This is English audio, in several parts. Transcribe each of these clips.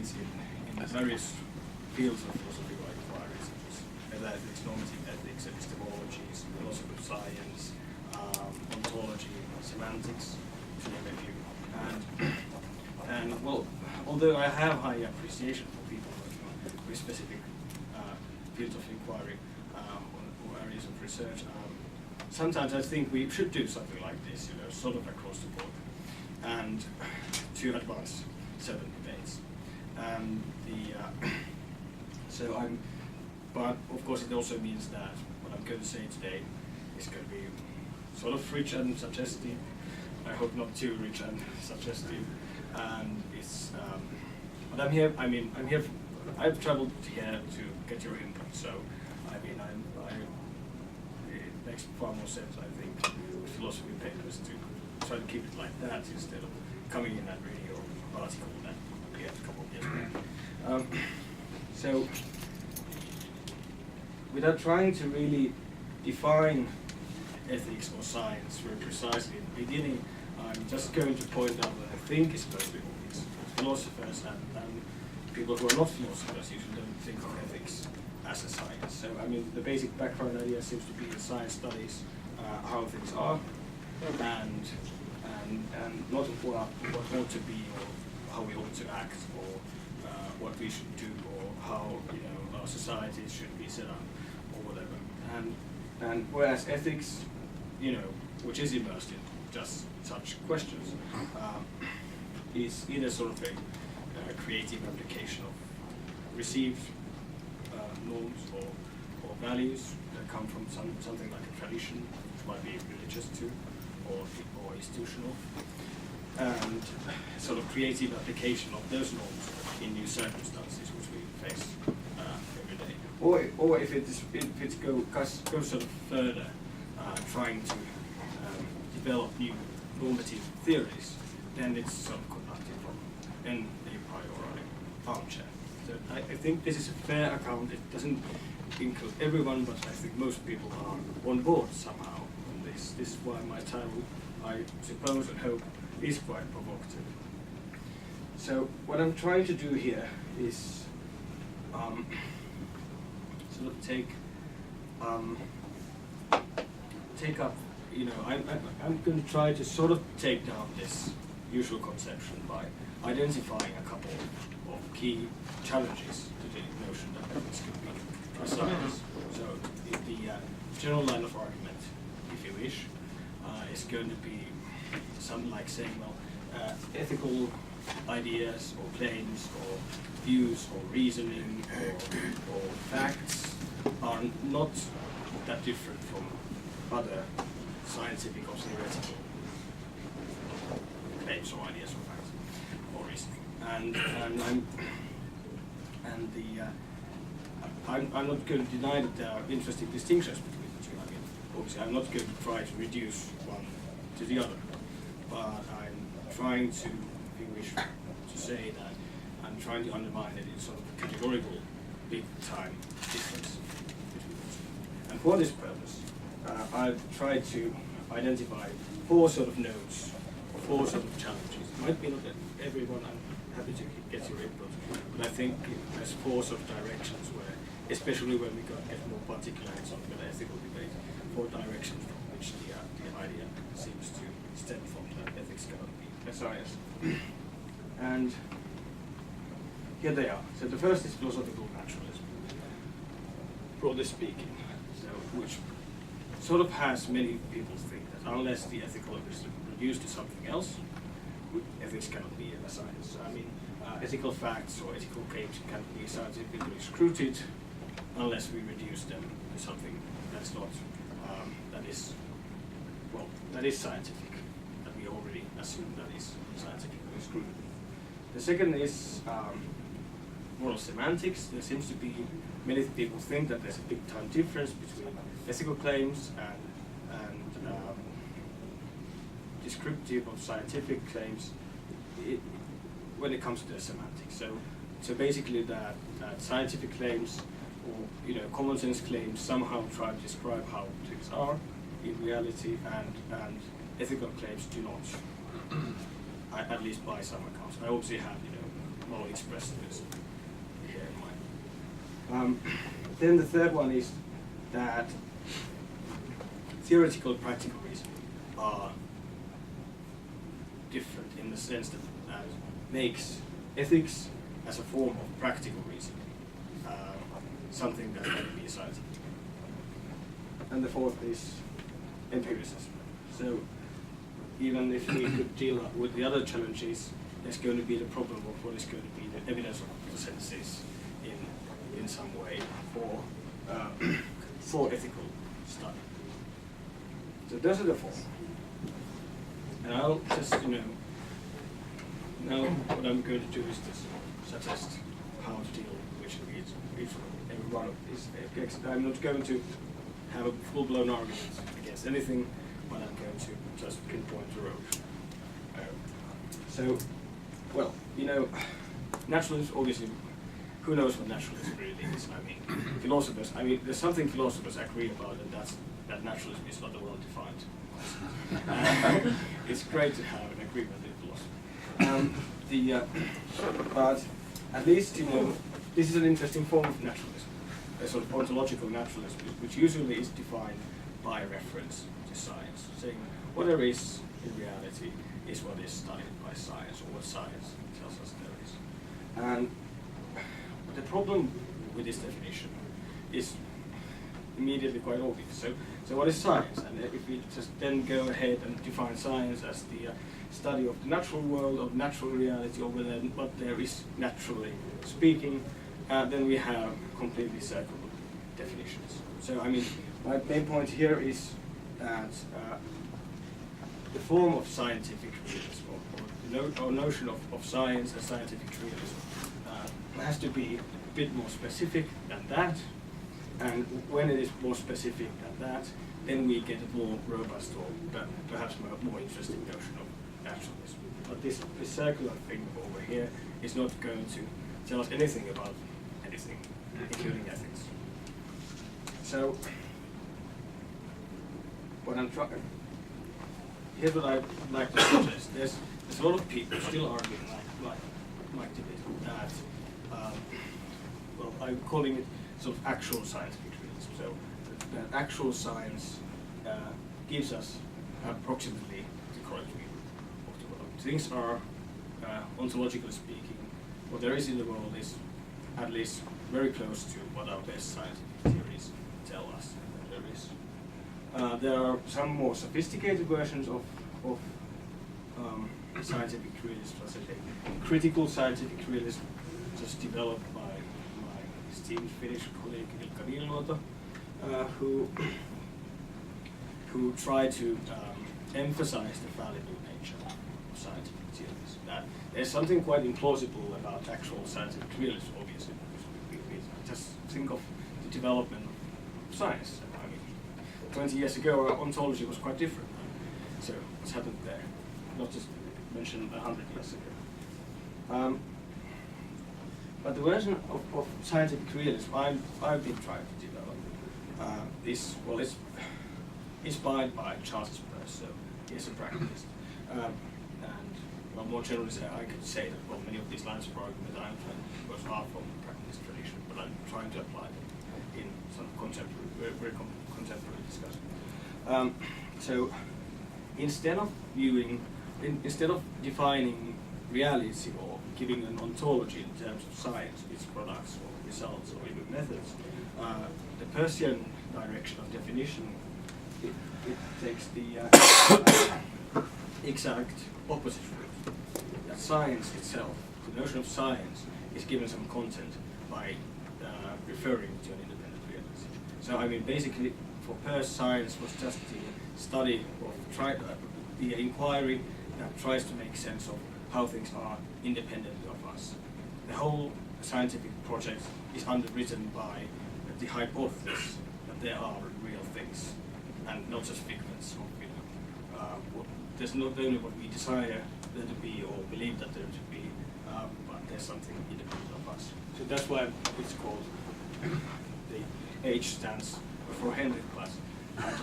debates in various fields of philosophical inquiry, such as ethics, normative ethics, epistemologies, philosophy of science, ontology, semantics, to name a few. And well, although I have high appreciation for people working on very specific fields of inquiry or areas of research, sometimes I think we should do something like this, sort of across the board, and to advance certain debates. But of course it also means that what I'm going to say today is going to be sort of rich and suggestive. I hope not too rich and suggestive. And it's, but I'm here. I've traveled here to get your input. So, it makes far more sense, I think, with philosophy papers to try to keep it like that instead of coming in and reading your article that appeared a couple of years back. So, without trying to really define ethics or science very precisely in the beginning, I'm just going to point out what I think is most people, philosophers and people who are not philosophers usually don't think of ethics as a science. So the basic background idea seems to be in science studies how things are and not what ought to be or how we ought to act or what we should do or how our societies should be set up or whatever. And whereas ethics, which is immersed in just such questions, is either sort of a creative application of received norms or values that come from something like a tradition, which might be religious too, or institutional, and sort of creative application of those norms in new circumstances which we face every day. Or if it goes sort of further, trying to develop new normative theories, then it's sort of conducted from a priori armchair. So I think this is a fair account. It doesn't include everyone, but I think most people are on board somehow on this. This is why my title, I suppose and hope, is quite provocative. So what I'm trying to do here is sort of take up, I'm going to try to sort of take down this usual conception by identifying a couple of key challenges to the notion that ethics could be a science. So the general line of argument, if you wish, is going to be something like saying, well, ethical ideas or claims or views or reasoning or facts are not that different from other scientific or theoretical claims or ideas or facts or reasoning. I'm not going to deny that there are interesting distinctions between the two. Obviously I'm not going to try to reduce one to the other, but I'm trying to, if you wish, to say that I'm trying to undermine it in sort of a categorical big-time difference between the two. And for this purpose, I've tried to identify 4 sort of nodes, or 4 sort of challenges. It might be not everyone, I'm happy to get your input, but I think there's 4 sort of directions where, especially when we get more particular in sort of an ethical debate, 4 directions from which the idea seems to stem from that ethics cannot be a science. And here they are. So the first is philosophical naturalism, broadly speaking, which sort of has many people think that unless the ethical is reduced to something else, ethics cannot be a science. Ethical facts or ethical claims cannot be scientifically scrutined unless we reduce them to something that's not, that is scientific, that we already assume that is scientifically scrutined. The second is moral semantics. There seems to be, many people think that there's a big time difference between ethical claims and descriptive of scientific claims when it comes to the semantics. So basically that scientific claims or common sense claims somehow try to describe how things are in reality, and ethical claims do not, at least by some accounts. I obviously have well, expressivism here in mind. Then the third one is that theoretical and practical reasoning are different in the sense that makes ethics as a form of practical reasoning something that can be scientific. And the fourth is empiricism. So even if we could deal with the other challenges, there's going to be the problem of what is going to be the evidence of the senses in some way for ethical study. So those are the four. And I'll just, now what I'm going to do is just suggest how to deal with every one of these aspects. I'm not going to have a full-blown argument against anything, but I'm going to just pinpoint the road. So, well, naturalism, obviously, who knows what naturalism really is? I mean, philosophers, there's something philosophers agree about, and that's that naturalism is not well defined. It's great to have an agreement in philosophy. But at least, this is an interesting form of naturalism, a sort of ontological naturalism, which usually is defined by reference to science, saying what there is in reality is what is studied by science, or what science tells us there is. And the problem with this definition is immediately quite obvious. So what is science? And if we just then go ahead and define science as the study of the natural world, of natural reality, or what there is naturally speaking, then we have completely circular definitions. So my main point here is that the form of scientific realism, or notion of science as scientific realism, has to be a bit more specific than that. And when it is more specific than that, then we get a more robust or perhaps more interesting notion of naturalism. But this circular thing over here is not going to tell us anything about anything, including ethics. So, what I'm trying, here's what I'd like to suggest. There's a lot of people still arguing, like debate, that, well, I'm calling it sort of actual scientific realism. So that actual science gives us approximately the correct view of the world. Things are, ontologically speaking, what there is in the world is at least very close to what our best scientific theories tell us that there is. There are some more sophisticated versions of scientific realism, such as a critical scientific realism, just developed by esteemed Finnish colleague Ilkka Niiniluoto, who tried to emphasize the fallible nature of scientific theories. That there's something quite implausible about actual scientific realism, obviously, because we just think of the development of science. 20 years ago, our ontology was quite different. So what's happened there? Not just mentioned 100 years ago. But the version of scientific realism I've been trying to develop is, well, it's inspired by Charles Peirce, so he's a pragmatist. And, well, more generally, I could say that, well, many of these lines of argument I'm are from the pragmatist tradition, but I'm trying to apply them in some contemporary, very contemporary discussion. So instead of defining reality or giving an ontology in terms of science, its products or results or even methods, the Peircean direction of definition, it takes the exact opposite route. That science itself, the notion of science, is given some content by referring to an independent reality. So basically, for Peirce, science was just the study of the inquiry that tries to make sense of how things are independent of us. The whole scientific project is underwritten by the hypothesis that there are real things and not just figments of there's not only what we desire there to be or believe that there to be, but there's something independent of us. So that's why it's called, the H stands for Henry class,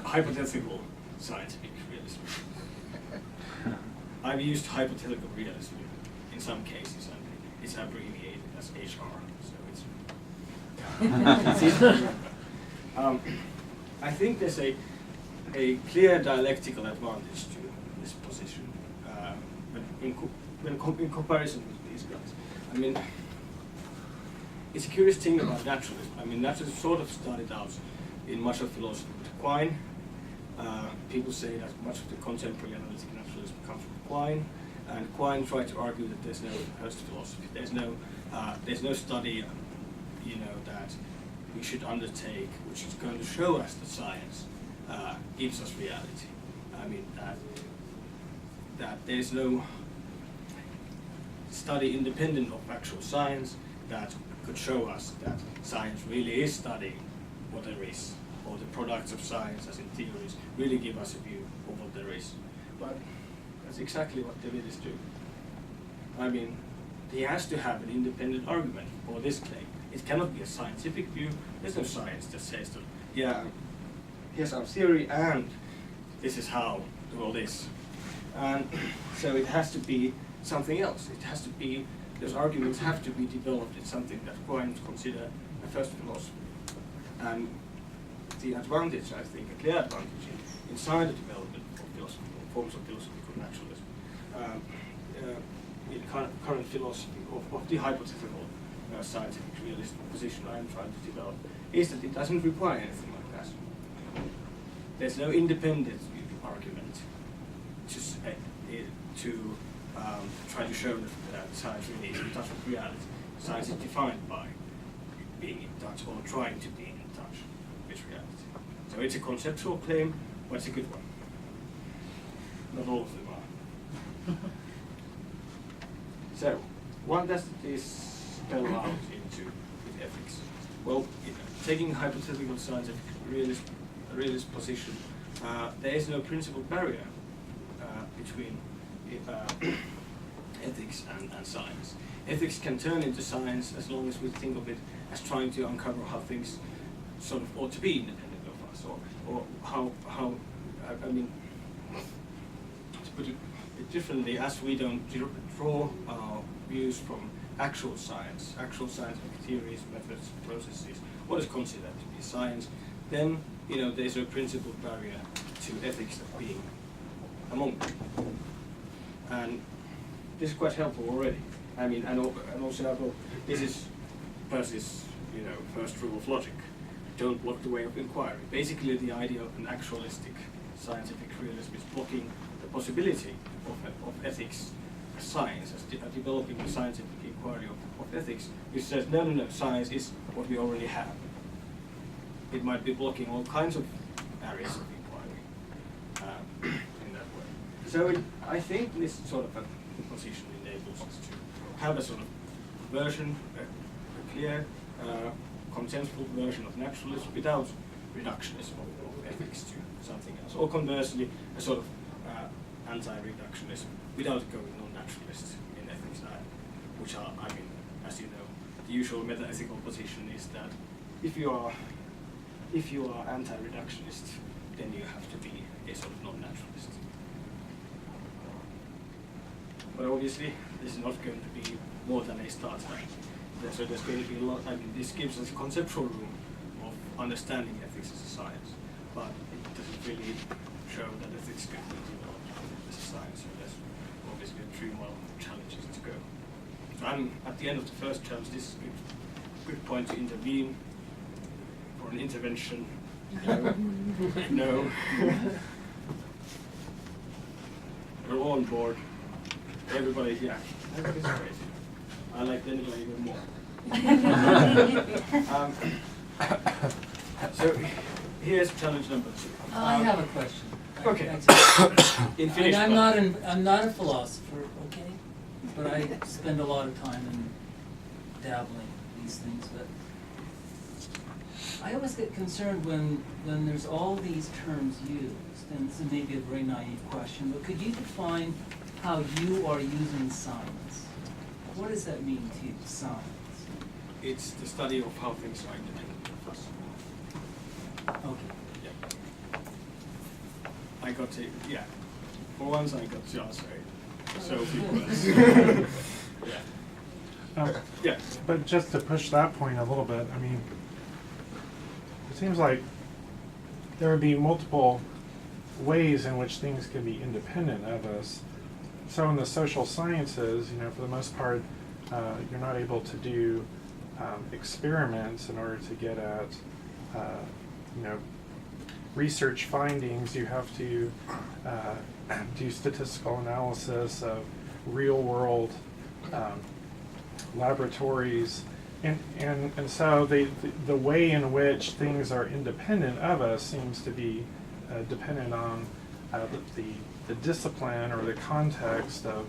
hypothetical scientific realism. I've used hypothetical realism in some cases, and it's abbreviated as HR. So it's. I think there's a clear dialectical advantage to this position in comparison with these guys. I mean, it's a curious thing about naturalism. I mean, naturalism sort of started out in much of philosophy with Quine. People say that much of the contemporary analytic naturalism comes from Quine, and Quine tried to argue that there's no first philosophy. There's no study, that we should undertake, which is going to show us that science gives us reality. I mean that there's no study independent of actual science that could show us that science really is studying what there is, or the products of science, as in theories, really give us a view of what there is. But that's exactly what David is doing. I mean, he has to have an independent argument for this claim. It cannot be a scientific view. There's no science that says that, yeah, here's our theory and this is how the world is. And so it has to be something else. It has to be, those arguments have to be developed in something that Quine consider a first philosophy. And the advantage, I think, a clear advantage inside the development of philosophical forms of philosophical naturalism, in current philosophy of the hypothetical scientific realist position I am trying to develop, is that it doesn't require anything like that. There's no independent argument to try to show that science really is in touch with reality. Science is defined by being in touch or trying to be in touch with reality. So it's a conceptual claim, but it's a good one. Not all of them are. So, what does this spell out into with ethics? Well, taking hypothetical scientific realist position, there is no principal barrier between ethics and science. Ethics can turn into science as long as we think of it as trying to uncover how things sort of ought to be independent of us, or how I mean, to put it a bit differently, as we don't draw our views from actual scientific theories, methods, processes, what is considered to be science, then there's a principal barrier to ethics being among them. And this is quite helpful already. I mean, and also this is Peirce's first rule of logic: don't block the way of inquiry. Basically, the idea of an actualistic scientific realism is blocking the possibility of ethics as science, as developing a scientific inquiry of ethics, which says no, science is what we already have. It might be blocking all kinds of areas of inquiry in that way. So I think this sort of a position enables us to have a sort of version, a clear, consensual version of naturalism without reductionism of ethics to something else. Or conversely, a sort of anti-reductionism without going non-naturalist in ethics now, which are, I mean, as you know, the usual meta-ethical position is that if you are anti-reductionist, then you have to be a sort of non-naturalist. But obviously, this is not going to be more than a start. So there's going to be a lot. I mean, this gives us a conceptual room of understanding ethics as a science, but it doesn't really show that ethics can be developed as a science. So there's obviously 3 more challenges to go. And at the end of the first challenge, this is a good point to intervene for an intervention. No. We're all on board. Everybody, yeah, that's great. I like Daniela even more. So here's challenge number 2. I have a question. Okay. In Finnish. I'm not a philosopher, okay, but I spend a lot of time in dabbling in these things. But I always get concerned when there's all these terms used, and this is maybe a very naive question, but could you define how you are using science? What does that mean to you, science? It's the study of how things are independent of us. Okay. Yeah. I got to, yeah. For once I got to answer it. So few words. Yeah. Yeah. But just to push that point a little bit, I mean, it seems like there would be multiple ways in which things can be independent of us. So in the social sciences, for the most part, you're not able to do experiments in order to get at, research findings. You have to do statistical analysis of real world laboratories, and so the way in which things are independent of us seems to be dependent on the discipline or the context of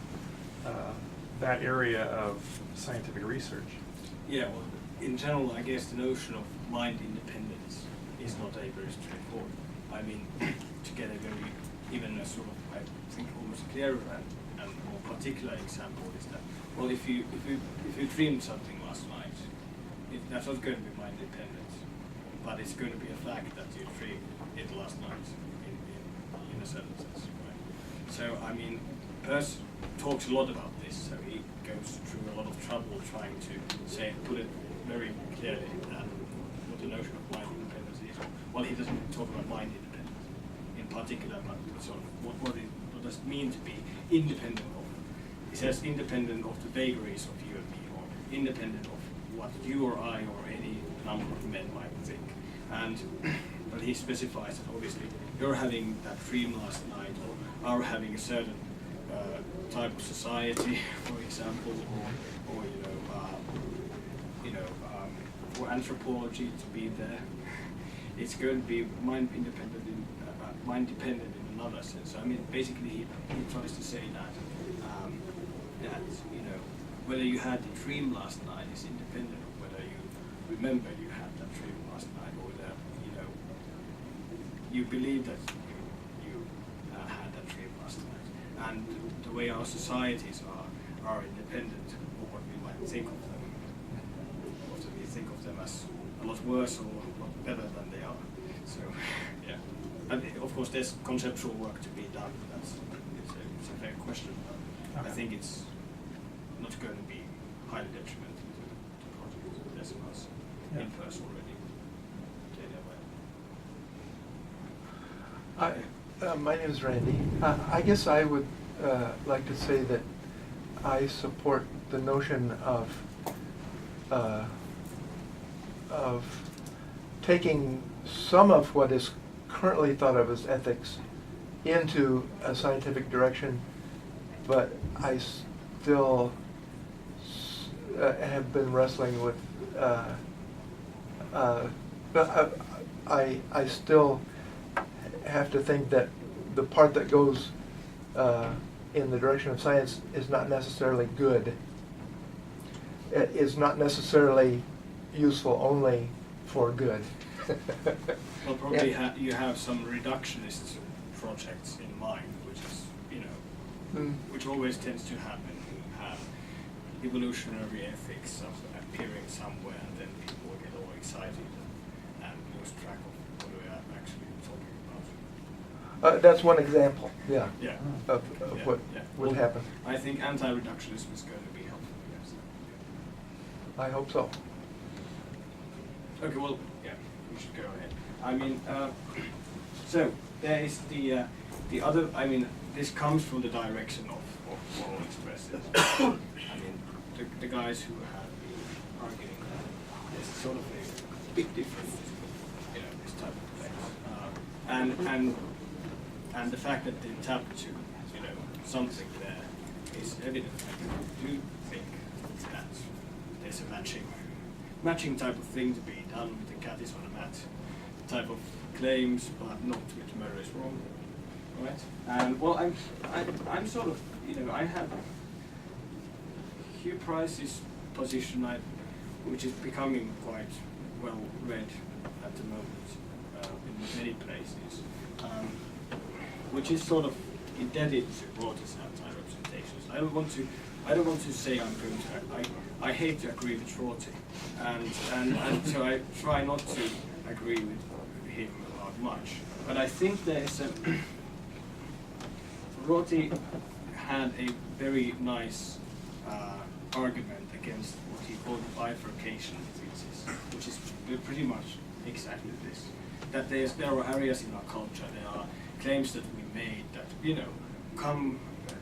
that area of scientific research. Yeah, well, in general, I guess the notion of mind independence is not a very straightforward. I mean, to get a very, even a sort of, I think, almost clearer and more particular example is that, well, if you dreamed something last night, that's not going to be mind independent, but it's going to be a fact that you dreamed it last night in a certain sense, right? So, I mean, Peirce talks a lot about this, so he goes through a lot of trouble trying to put it very clearly what the notion of mind independence is. Well, he doesn't talk about mind independence in particular, but sort of what does it mean to be independent of? He says independent of the vagaries of you and me, or independent of what you or I or any number of men might think. But he specifies that obviously you're having that dream last night, or are having a certain type of society, for example, or for anthropology to be there. It's going to be mind dependent in another sense. I mean, basically, he tries to say that whether you had the dream last night is independent of whether you remember you had that dream last night, or whether you believe that you had that dream last night. And the way our societies are independent of what we might think of them. Often we think of them as a lot worse or a lot better than they are. So, yeah. And of course, there's conceptual work to be done. It's a fair question. But I think it's not going to be highly detrimental to projects. There's us in Peirce already. My name is Randy. I guess I would like to say that I support the notion of taking some of what is currently thought of as ethics into a scientific direction, but I still have been wrestling with. But I still have to think that the part that goes in the direction of science is not necessarily good. It is not necessarily useful only for good. Well, probably you have some reductionist projects in mind, which is, which always tends to happen. You have evolutionary ethics of appearing somewhere, and then people get all excited and lose track of what we are actually talking about. That's one example, Yeah. of what would happen. I think anti-reductionism is going to be helpful, yes. I hope so. Okay, well, yeah, we should go ahead. I mean, so there is the other. I mean, this comes from the direction of moral expressives. I mean, the guys who have been arguing that there's sort of a big difference, this type of things, and the fact that they tap to, something there is evident. I do think that there's a matching type of thing to be done with the cat is on a mat type of claims, but not which murder is wrong, right? And well, I'm sort of, I have Hugh Price's position, which is becoming quite well read at the moment in many places, which is sort of indebted to Rorty's anti-representations. I don't want to say I'm going to. I hate to agree with Rorty, and so I try not to agree with him about much. But I think there's Rorty had a very nice argument against what he called the bifurcation thesis, which is pretty much exactly this. That there are areas in our culture, there are claims that we made that, you know,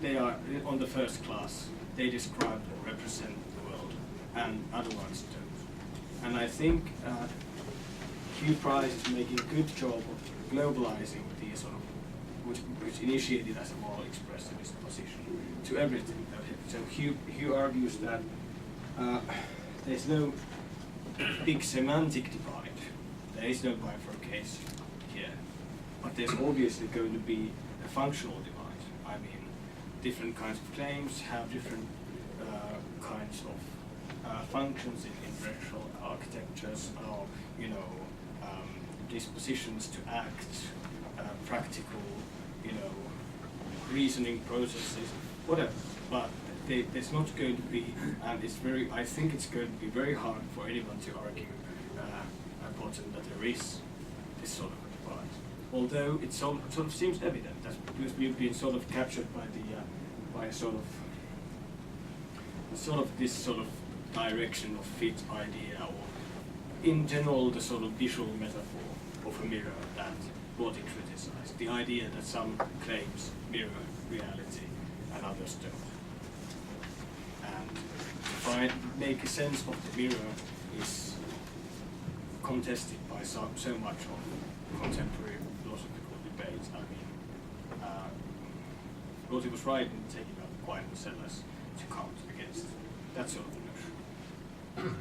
they are on the first class, they describe or represent the world, and other ones don't. And I think Hugh Price is making a good job of globalizing the sort of, which initiated as a moral expressivist position, to everything. So Hugh argues that there's no big semantic divide, there is no bifurcation here, but there's obviously going to be a functional divide. I mean, different kinds of claims have different kinds of functions in inferential architectures, or, you know, dispositions to act, practical, you know, reasoning processes, whatever. But there's not going to be, and I think it's going to be very hard for anyone to argue at bottom that there is this sort of a divide. Although it sort of seems evident, that's because we've been sort of captured by by sort of this sort of direction of fit idea, or in general the sort of visual metaphor of a mirror that Roddy criticized. The idea that some claims mirror reality and others don't. And to make a sense of the mirror is contested by so much of contemporary philosophical debates. I mean, Roddy was right in taking up Aquinas Sellers to count against that sort of notion.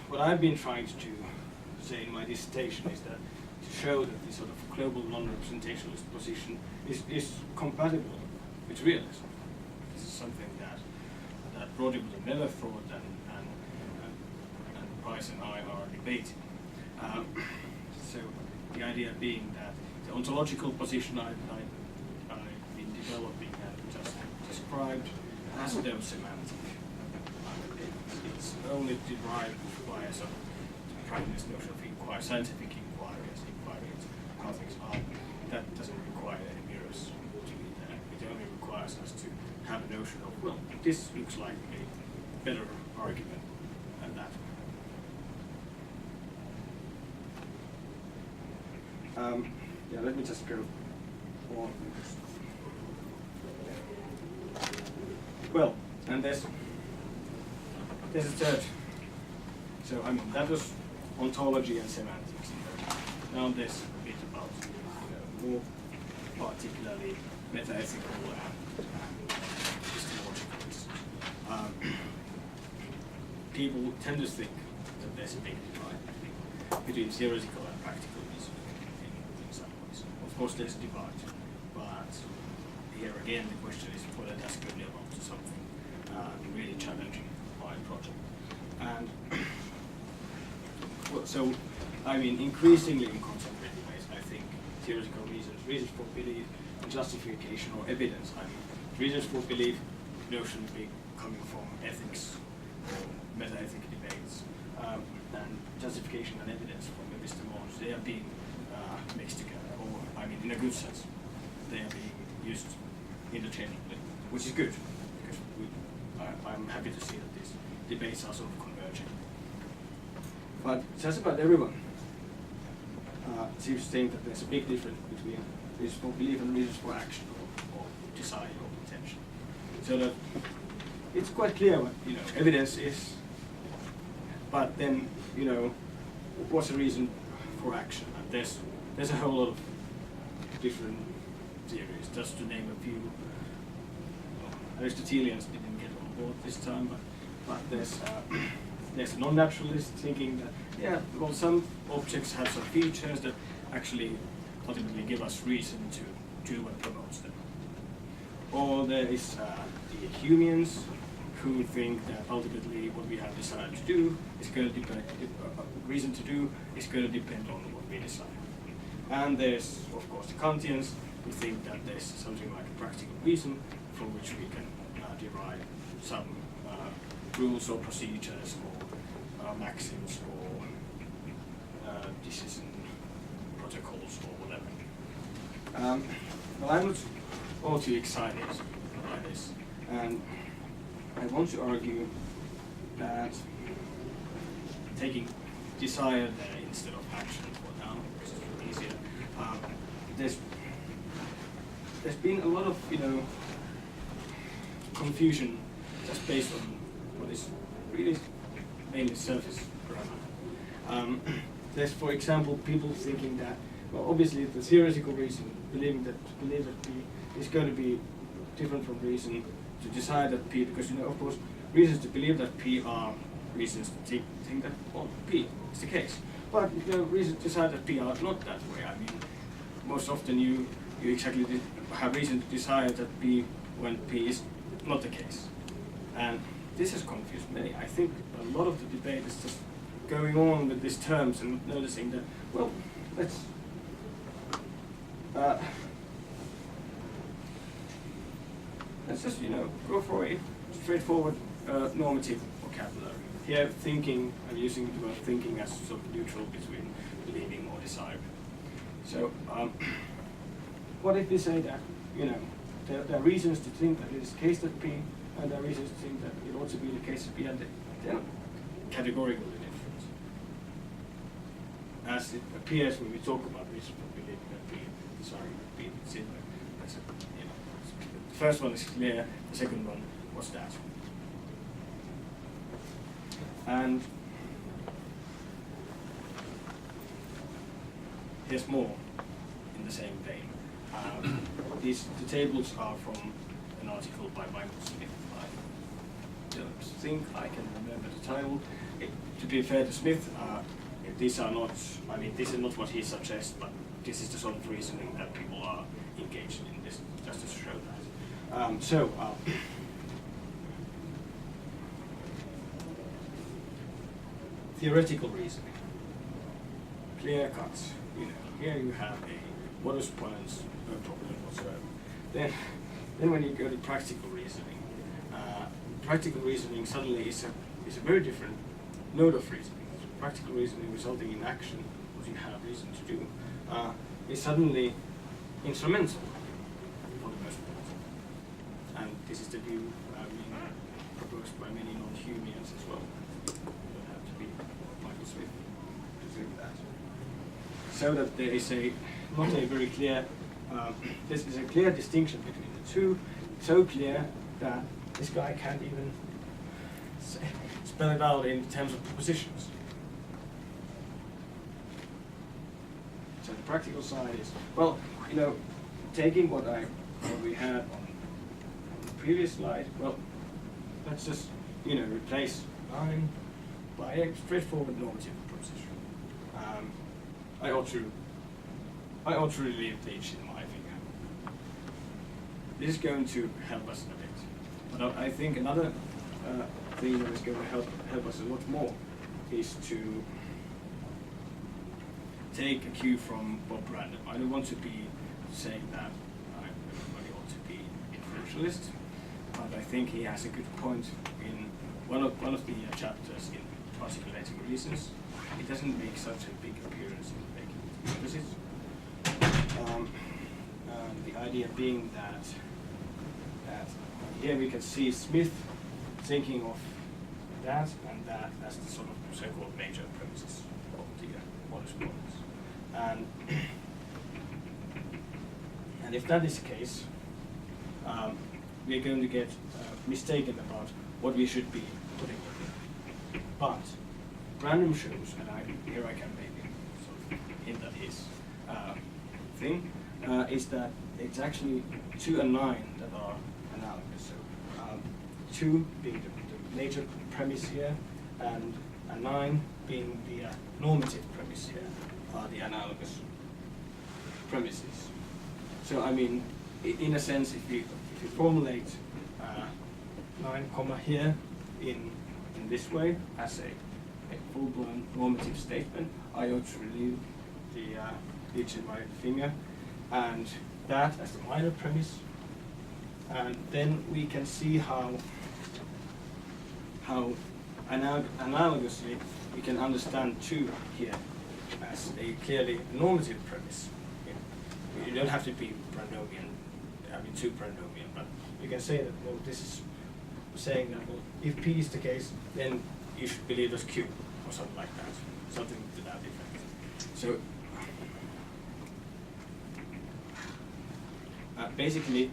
What I've been trying to do, say in my dissertation, is that to show that this sort of global non-representationalist position is compatible with realism. This is something that Roddy would have never thought, and Price and I are debating. So the idea being that the ontological position I've been developing and just described as though semantic. It's only derived by a sort of practice notion of scientific inquiry into how things are. That doesn't require any mirrors to be there. It only requires us to have a notion of, well, this looks like a better argument than that. Yeah, let me just go on. Well, and there's a third. So, I mean, that was ontology and semantics. Now there's a bit about, more particularly metaethical and epistemological. People tend to think that there's a big divide between theoretical and practical reasoning in some ways. Of course, there's a divide, but here again the question is whether that's going to live up to something really challenging by a project. And well, so, I mean, increasingly in contemporary debates, I think theoretical reasons for belief, and justification or evidence. I mean, reasons for belief notion being coming from ethics or meta-ethic debates, and justification and evidence from epistemology, they are being mixed together, or, I mean, in a good sense, they are being used interchangeably, which is good, because I'm happy to see that these debates are sort of converging. But just about everyone seems to think that there's a big difference between reasons for belief and reasons for action, or desire or intention. So that it's quite clear what, evidence is, but then, what's the reason for action? And there's a whole lot of different theories. Just to name a few, Aristotelians didn't get on board this time, but there's a non-naturalist thinking that, some objects have some features that actually ultimately give us reason to do what promotes them. Or there is the Humeans, who think that ultimately what we have decided to do is going to depend, reason to do is going to depend on what we decide. And there's, of course, the Kantians, who think that there's something like a practical reason from which we can derive some rules or procedures or maxims or decision protocols or whatever. Well, I'm not all too excited by this, and I want to argue that taking desire there instead of action for now, because it's easier. There's been a lot of confusion just based on what is really mainly surface grammar. There's, for example, people thinking that, well, obviously the theoretical reason, believe that P is going to be different from reason to decide that P, because of course reasons to believe that P are reasons to think that, well, P is the case. But reasons to decide that P are not that way. I mean, most often you exactly have reason to decide that P when P is not the case. And this has confused many. I think a lot of the debate is just going on with these terms and noticing that, well, let's just go for a straightforward normative vocabulary. Here, thinking, I'm using the word thinking as sort of neutral between believing or desiring. So, what if we say that there are reasons to think that it is the case that P, and there are reasons to think that it ought to be the case that P, and they're categorically different, as it appears when we talk about reasons for believing that P, desiring that P, similar. The first one is clear. The second one, what's that? And here's more in the same vein. The tables are from an article by Michael Smith. I don't think I can remember the title. To be fair to Smith, these are not. I mean, this is not what he suggests, but this is the sort of reasoning that people are engaged in. This just to show that. Theoretical reasoning, clear cuts. Here you have a what is points, no problem whatsoever. Then when you go to practical reasoning suddenly is a very different mode of reasoning. Practical reasoning resulting in action, what you have reason to do, is suddenly instrumental for the most part. And this is the view proposed by many non-Humeans as well. You don't have to be Michael Smith to think that. So that there is not a very clear, this is a clear distinction between the two, so clear that this guy can't even spell it out in terms of propositions. So the practical side is, well, taking what we had on the previous slide, well, let's just, replace line by a straightforward normative proposition. I ought to relieve the itch in my finger. This is going to help us a bit. But I think another thing that is going to help us a lot more is to take a cue from Bob Random. I don't want to be saying that everybody ought to be inferentialist, but I think he has a good point in one of the chapters in articulating reasons. It doesn't make such a big appearance in making it implicit. The idea being that here we can see Smith thinking of that and that as the sort of so-called major premises of the modus ponens. And if that is the case, we're going to get mistaken about what we should be putting in. But Random shows, and here I can maybe sort of hint at his thing, is that it's actually 2 and 9 that are analogous. So 2 being the major premise here, and 9 being the normative premise here, are the analogous premises. So I mean, in a sense, if you formulate 9 comma here in this way as a full-blown normative statement, I ought to relieve the itch in my finger, and that as the minor premise, and then we can see how analogously we can understand 2 here as a clearly normative premise. You don't have to be Brandovian, 2 Brandovian, but you can say that, well, this is saying that, well, if P is the case, then you should believe as Q, or something like that, something to that effect. So, basically,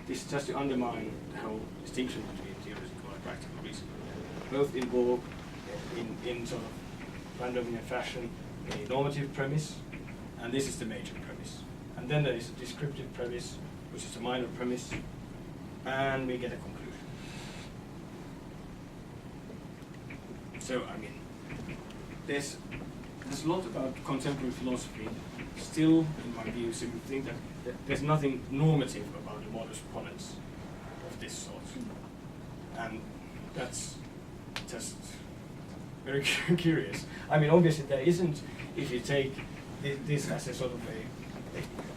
this is just to undermine the whole distinction between theoretical and practical reasoning. Both involve, in sort of random fashion, a normative premise, and this is the major premise. And then there is a descriptive premise, which is a minor premise, and we get a conclusion. So, I mean, there's a lot about contemporary philosophy. Still, in my view, so we think that there's nothing normative about the modus ponens of this sort. And that's just very curious. I mean, obviously there isn't, if you take this as a sort of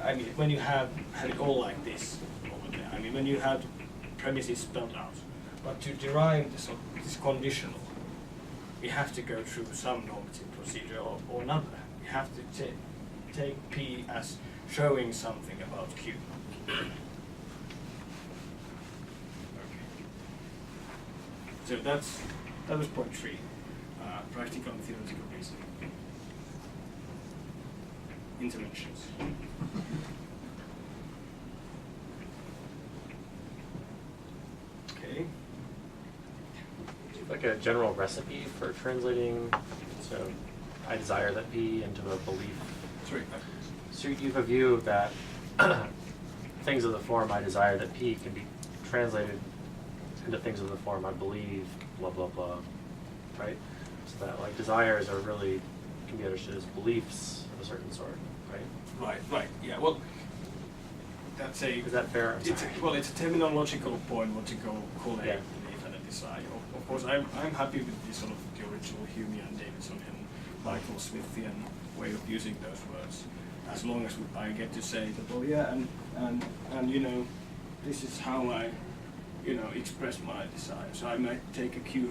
I mean, when you have it all like this over there, I mean, when you have premises spelled out, but to derive this conditional, we have to go through some normative procedure or another. We have to take P as showing something about Q. Okay. So that was point 3, practical and theoretical reasoning. Interventions. Okay. Like a general recipe for translating, so I desire that P into a belief. Sorry. So you have a view that things of the form I desire that P can be translated into things of the form I believe, blah, blah, blah, right? So that like desires are really, can be understood as beliefs of a certain sort, right? Right, yeah, well, that's a... Is that fair? It's a terminological point, what you call a Yeah. belief and a desire. Of course, I'm happy with the sort of the original Humean, Davidsonian, Michael Smithian way of using those words. As long as I get to say that, well, yeah, and you know, this is how I, you know, express my desire. So I might take a cue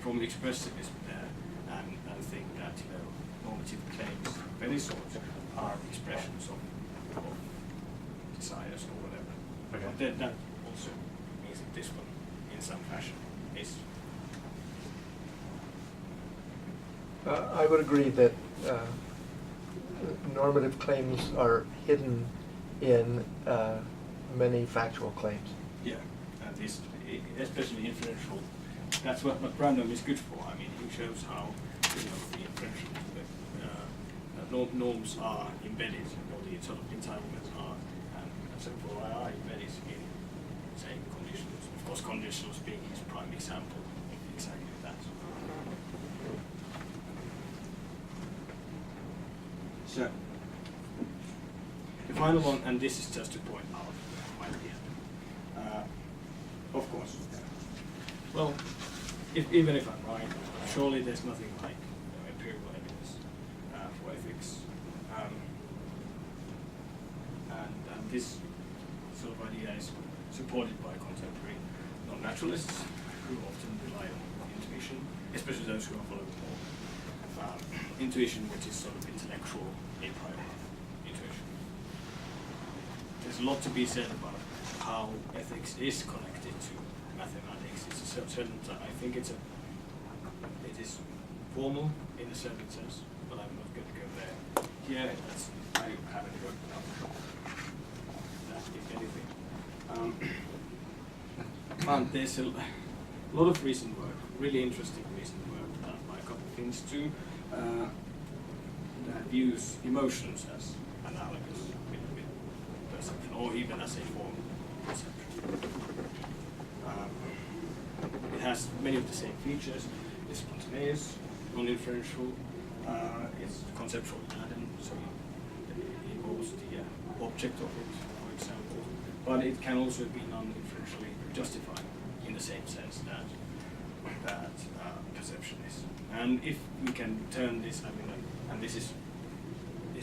from expressivism there and think that, you know, normative claims of any sort are expressions of desires or whatever. Okay. But then that also means that this one, in some fashion, is. I would agree that normative claims are hidden in many factual claims. Yeah, and this, especially inferential, that's what Random is good for. I mean, he shows how, you know, the inferential norms are embedded, or the sort of entitlements are, and so forth are embedded in, say, conditionals. Of course, conditionals being his prime example of exactly that. So, the final one, and this is just to point out my idea. Of course, well, even if I'm right, surely there's nothing like empirical evidence for ethics. And this sort of idea is supported by contemporary non-naturalists who often rely on intuition, especially those who are following more intuition, which is sort of intellectual a priori intuition. There's a lot to be said about how ethics is connected to mathematics. It's a certain, I think it is formal in a certain sense, but I'm not going to go there. Here, I haven't worked out that, if anything. There's a lot of recent work, really interesting recent work done by a couple of institutes that views emotions as analogous with perception, or even as a form of perception. It has many of the same features. It's spontaneous, non-inferential, it's conceptual pattern, so it involves the object of it, for example, but it can also be non-inferentially justifying in the same sense that perception is. And if we can turn this, I mean, and this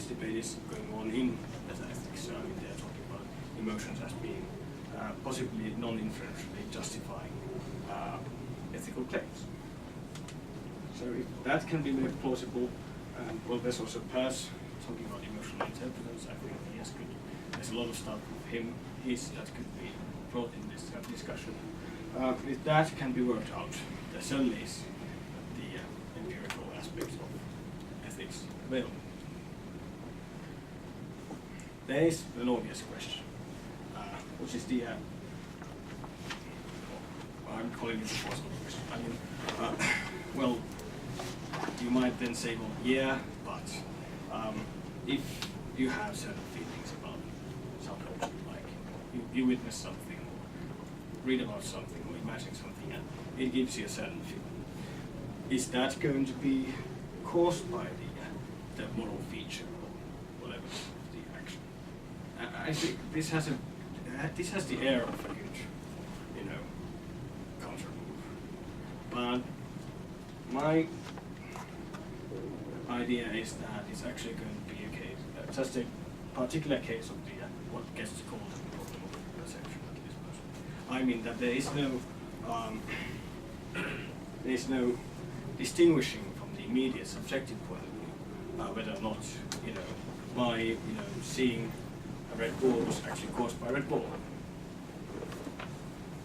debate is going on in ethics, so I mean, they're talking about emotions as being possibly non-inferentially justifying ethical claims. So if that can be made plausible, well, there's also Peirce talking about emotional intelligence. I think there's a lot of stuff with him that could be brought in this discussion. if that can be worked out, there certainly is the empirical aspects of ethics available. There is an obvious question, which is the, I'm calling it the causal question. I mean, well, you might then say, well, yeah, but if you have certain feelings about some object, like you witness something, or read about something, or imagine something, and it gives you a certain feeling, is that going to be caused by the moral feature or whatever the action? I think this has the air of a huge, counter move. But my idea is that it's actually going to be a case, just a particular case of the what gets called the problem of perception at this point. I mean that there is no distinguishing from the immediate subjective point of view whether or not my seeing a red ball was actually caused by a red ball.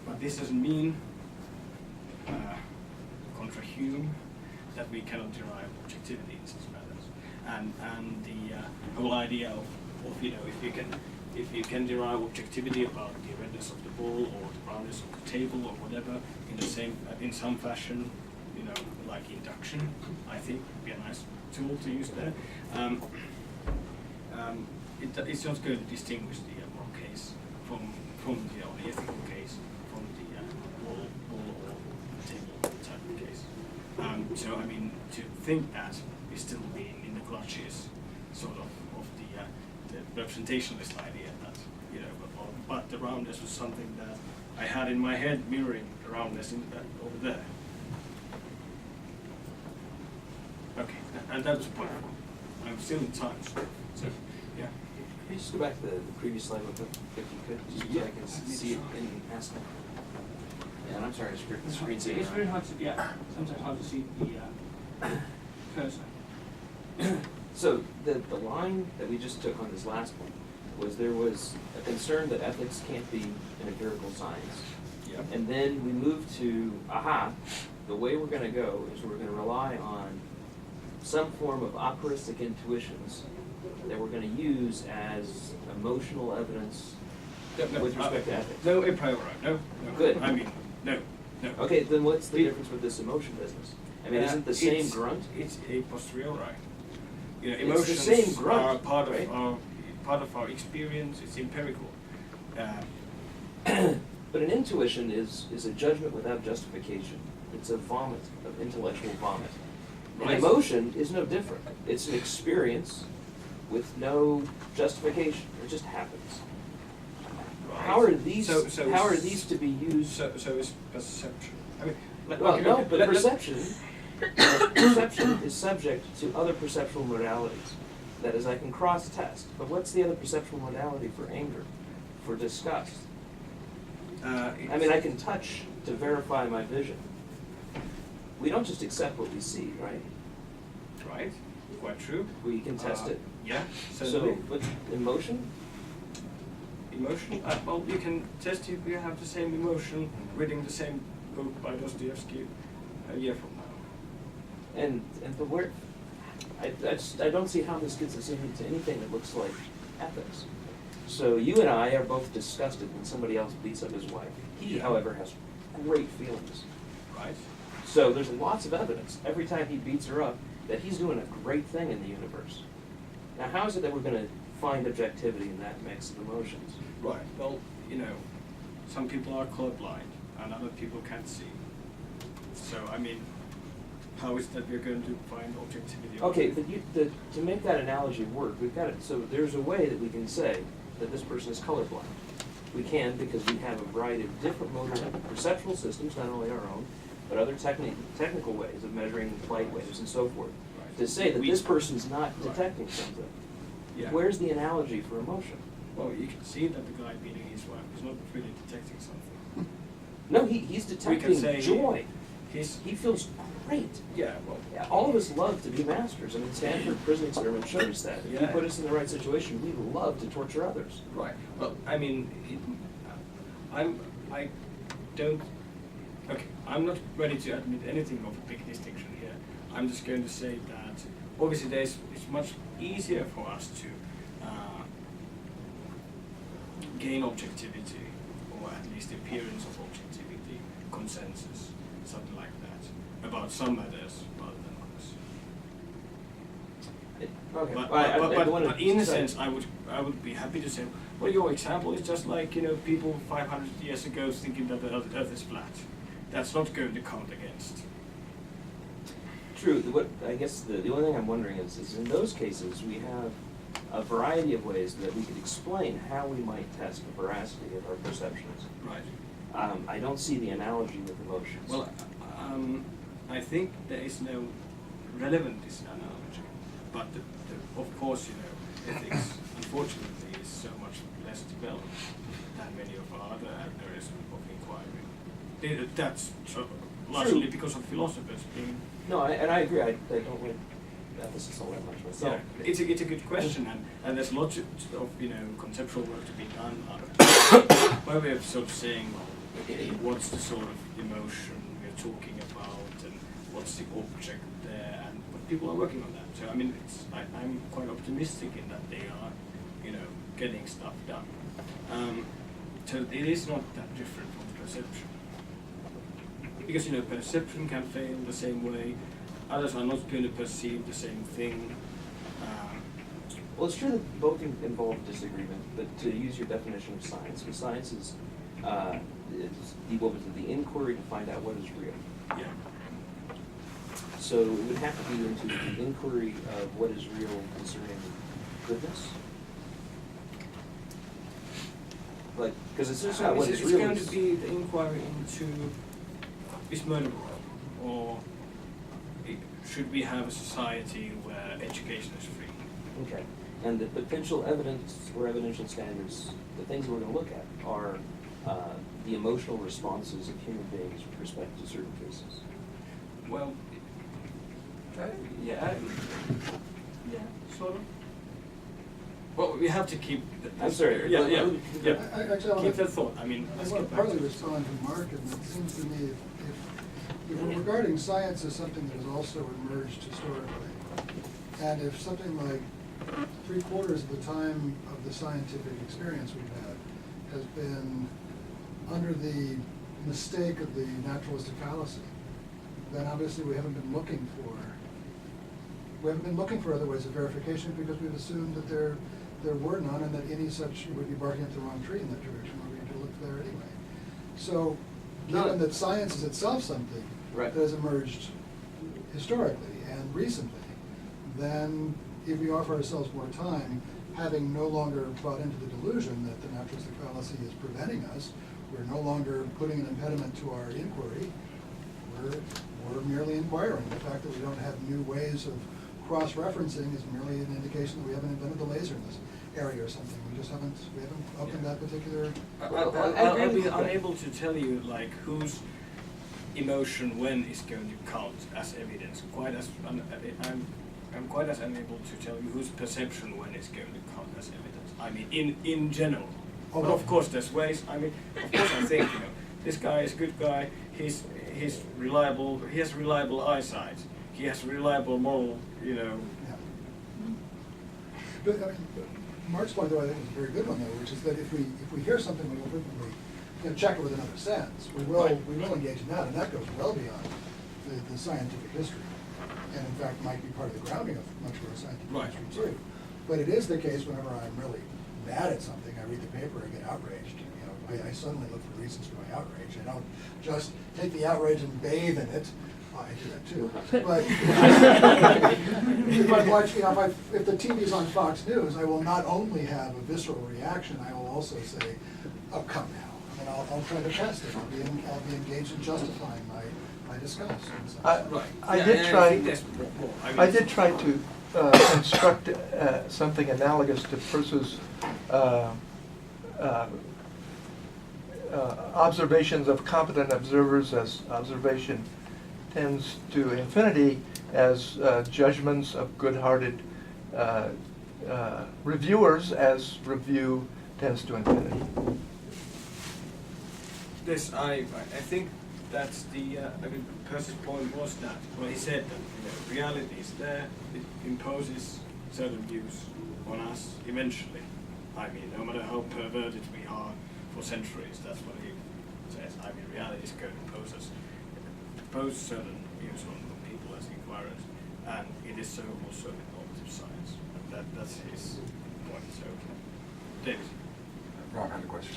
But this doesn't mean, contra Hume, that we cannot derive objectivity in such matters. And the whole idea of if you can derive objectivity about the redness of the ball or the brownness of the table or whatever in some fashion, like induction, I think would be a nice tool to use there. It's not going to distinguish the moral case from the ethical case from the ball or table type of case. So I mean, to think that is still being in the clutches, sort of the representationalist idea that but the roundness was something that I had in my head mirroring the roundness over there. Okay, and that was the point. I'm still in time, so yeah. Can you just go back to the previous slide if you could, just so I can see it in passing? Yeah, and I'm sorry, the screen's It's very hard to, sometimes hard to see the cursor. So the line that we just took on this last one was there was a concern that ethics can't be an empirical science. Yep. And then we moved to, the way we're going to go is we're going to rely on some form of operatic intuitions that we're going to use as emotional evidence with respect to ethics. No a priori, no. Good. I mean, no. Okay, then what's the difference with this emotion business? I mean, isn't the same grunt? It's a posteriori. It's the Emotions same grunt, are part right? of our experience. It's empirical. But an intuition is a judgment without justification. It's a vomit of intellectual vomit. Right. An emotion is no different. It's an experience with no justification. It just happens. Right. How are these? So how are these to be used? So is perception. I mean, Perception. Perception is subject to other perceptual modalities. That is, I can cross-test. But what's the other perceptual modality for anger, for disgust? I mean, I can touch to verify my vision. We don't just accept what we see, right? Right. Quite true. We can test it. Yeah. So, but emotion? Emotion. Well, you can test if you have the same emotion reading the same book by Dostoevsky a year from now. But where? I don't see how this gets us into anything that looks like ethics. So you and I are both disgusted when somebody else beats up his wife. He, however, has great feelings. Right. So there's lots of evidence every time he beats her up that he's doing a great thing in the universe. Now, how is it that we're going to find objectivity in that mix of emotions? Right. Well, some people are colorblind and other people can't see. So, I mean, how is that we're going to find objectivity? Okay, but to make that analogy work, we've got it. So there's a way that we can say that this person is colorblind. We can because we have a variety of different motor perceptual systems, not only our own, but other technical ways of measuring light waves and so forth. Right. To say that this person's not detecting Right. something. Yeah. Where's the analogy for emotion? Well, you can see that the guy beating his wife is not really detecting something. No, he's detecting say joy. He He feels great. Yeah. Well. Yeah, all of us love to be masters. I mean, Stanford prison experiment showed us that. If you Yeah. put us in the right situation, we love to torture others. Right. Well, I mean, I don't okay, I'm not ready to admit anything of a big distinction here. I'm just going to say that obviously it's much easier for us to gain objectivity, or at least the appearance of objectivity, consensus, something like that, about some matters rather than others. Okay. But in a sense, I would be happy to say, well, your example is just like, people 500 years ago thinking that the Earth is flat. That's not going to count against. True. I guess the only thing I'm wondering is in those cases we have a variety of ways that we could explain how we might test the veracity of our perceptions. Right. I don't see the analogy with emotions. Well, I think there is no relevant analogy, but of course, ethics, unfortunately, is so much less developed than many of our other areas of inquiry. That's largely because of philosophers being. No, and I agree. I don't like emphasis on that much myself. Yeah, it's a good question, and there's lots of conceptual work to be done by way of sort of saying what's the sort of emotion we're talking about and what's the object there, and but people are working on that. So I mean, I'm quite optimistic in that they are getting stuff done. So it is not that different from perception, because perception can fail the same way. Others are not going to perceive the same thing. Well, it's true that both involve disagreement, but to use your definition of science, because science is the inquiry to find out what is real. Yeah. So it would have to be into the inquiry of what is real concerning goodness. Like, because it's just not what is it's real. going to be the inquiry into is murder wrong, or should we have a society where education is free? Okay. And the potential evidence or evidential standards, the things we're going to look at are the emotional responses of human beings with respect to certain cases. Well, yeah, sort of. Well, we have to keep. I'm sorry. Yeah. Actually, Keep that thought. I mean, I let's want get to back partly to it. respond to Mark, and it seems to me if we're regarding science as something that has also emerged historically, and if something like 3/4 of the time of the scientific experience we've had has been under the mistake of the naturalistic fallacy, then obviously we haven't been looking for other ways of verification, because we've assumed that there were none, and that any such would be barking up the wrong tree in that direction, where we had to look there anyway. So, given that science is itself something Right. that has emerged historically and recently, then if we offer ourselves more time, having no longer bought into the delusion that the naturalistic fallacy is preventing us, we're no longer putting an impediment to our inquiry, we're merely inquiring. The fact that we don't have new ways of cross-referencing is merely an indication that we haven't invented the laser in this area or something. We haven't opened that particular. I'll be unable to tell you like whose emotion when is going to count as evidence. I'm quite as unable to tell you whose perception when is going to count as evidence. I mean, in general. Oh, But of course, there's ways. I mean, of course, I think this guy is a good guy. He's reliable. He has reliable eyesight. He has reliable moral. Yeah. But I mean, Mark's point, though, I think is a very good one, though, which is that if we hear something, we will frequently check it with another sense. We will engage in that, and that goes well beyond the scientific history, and in fact might be part of the grounding of much of our scientific history too. But it is the case whenever I'm really mad at something, I read the paper, I get outraged. I suddenly look for reasons for my outrage. I don't just take the outrage and bathe in it. I do that too. But if I watch, if the TV's on Fox News, I will not only have a visceral reaction, I will also say, "Oh, come now," and I'll try to test it. I'll be engaged in justifying my disgust. I did try to construct something analogous to Peirce's observations of competent observers as observation tends to infinity, as judgments of good-hearted reviewers as review tends to infinity. I think that's the, I mean, Percy's point was that, well, he said that, reality is there, it imposes certain views on us eventually. I mean, no matter how perverted we are for centuries, that's what he says. I mean, reality is going to impose certain views on people as inquirers, and it is so also with normative science. And that's his point. So, David. Ron had a question.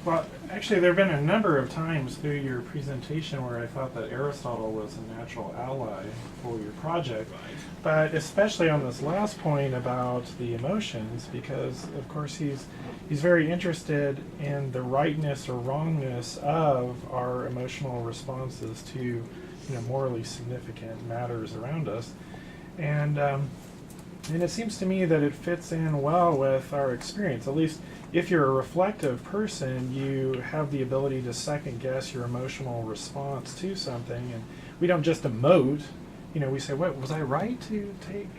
Well, actually, there have been a number of times through your presentation where I thought that Aristotle was a natural ally for your project, Right. but especially on this last point about the emotions, because of course he's very interested in the rightness or wrongness of our emotional responses to morally significant matters around us, and it seems to me that it fits in well with our experience. At least if you're a reflective person, you have the ability to second guess your emotional response to something, and we don't just emote. We say, "What was I right to take?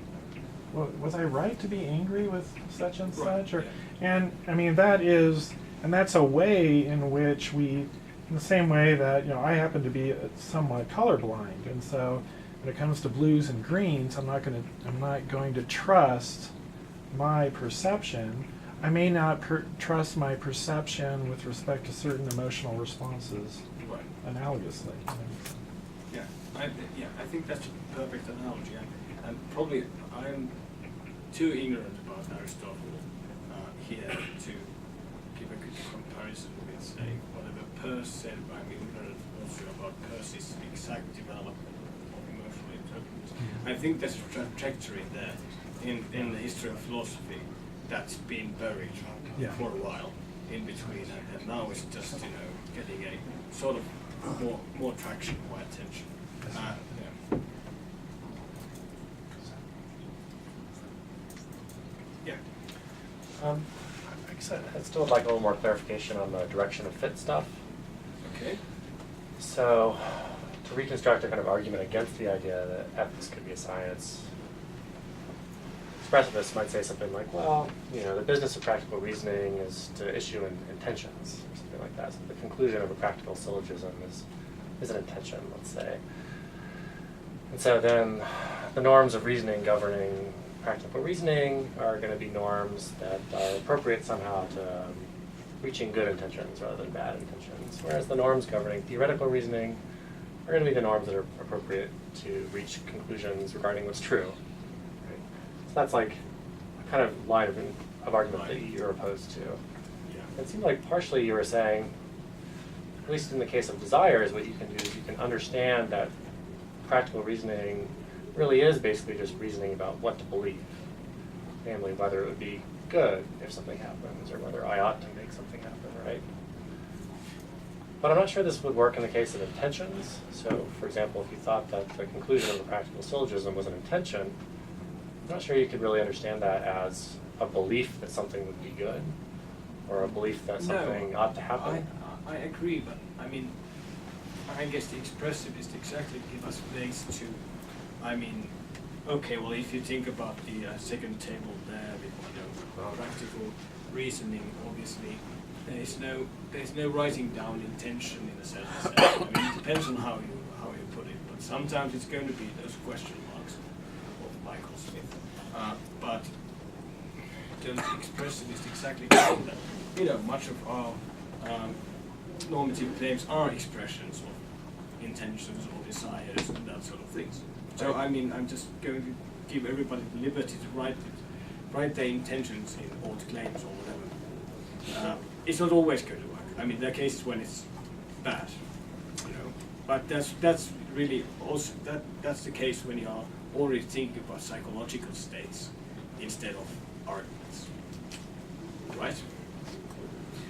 Was I right to be angry with such and Right, such?" Or, yeah. and I mean that's a way in which we, in the same way that I happen to be somewhat colorblind, and so when it comes to blues and greens, I'm not going to trust my perception. I may not trust my perception with respect to certain emotional responses Right. analogously. Yeah, I think that's a perfect analogy, and probably I'm too ignorant about Aristotle here to give a good comparison with, say, whatever Peirce said. I'm ignorant also about Peirce's exact development of emotional intelligence. I think there's a trajectory there in the history of philosophy that's been buried for a while in between, and now it's just getting a sort of more traction, more attention. Yeah. I guess I'd still like a little more clarification on the direction of fit stuff. Okay. So, to reconstruct a kind of argument against the idea that ethics could be a science, expressivists might say something like, well, the business of practical reasoning is to issue intentions, or something like that. So the conclusion of a practical syllogism is an intention, let's say. And so then the norms of reasoning governing practical reasoning are going to be norms that are appropriate somehow to reaching good intentions rather than bad intentions, whereas the norms governing theoretical reasoning are going to be the norms that are appropriate to reach conclusions regarding what's true. Right? So that's like a kind of line of argument that you're opposed to. Yeah. It seemed like partially you were saying, at least in the case of desires, what you can do is you can understand that practical reasoning really is basically just reasoning about what to believe, namely whether it would be good if something happens or whether I ought to make something happen, right? But I'm not sure this would work in the case of intentions. So, for example, if you thought that the conclusion of the practical syllogism was an intention, I'm not sure you could really understand that as a belief that something would be good or a belief that something ought to happen. I agree, but I mean, I guess the expressivist exactly give us ways to, okay, well, if you think about the second table there with practical reasoning, obviously there's no writing down intention in a certain sense. I mean, it depends on how you put it, but sometimes it's going to be those question marks of Michael Smith. But the expressivist exactly saying that much of our normative claims are expressions of intentions or desires and that sort of things. So I'm just going to give everybody the liberty to write their intentions in old claims or whatever. It's not always going to work. I mean, there are cases when it's bad, but that's really also that's the case when you are already thinking about psychological states instead of arguments, right?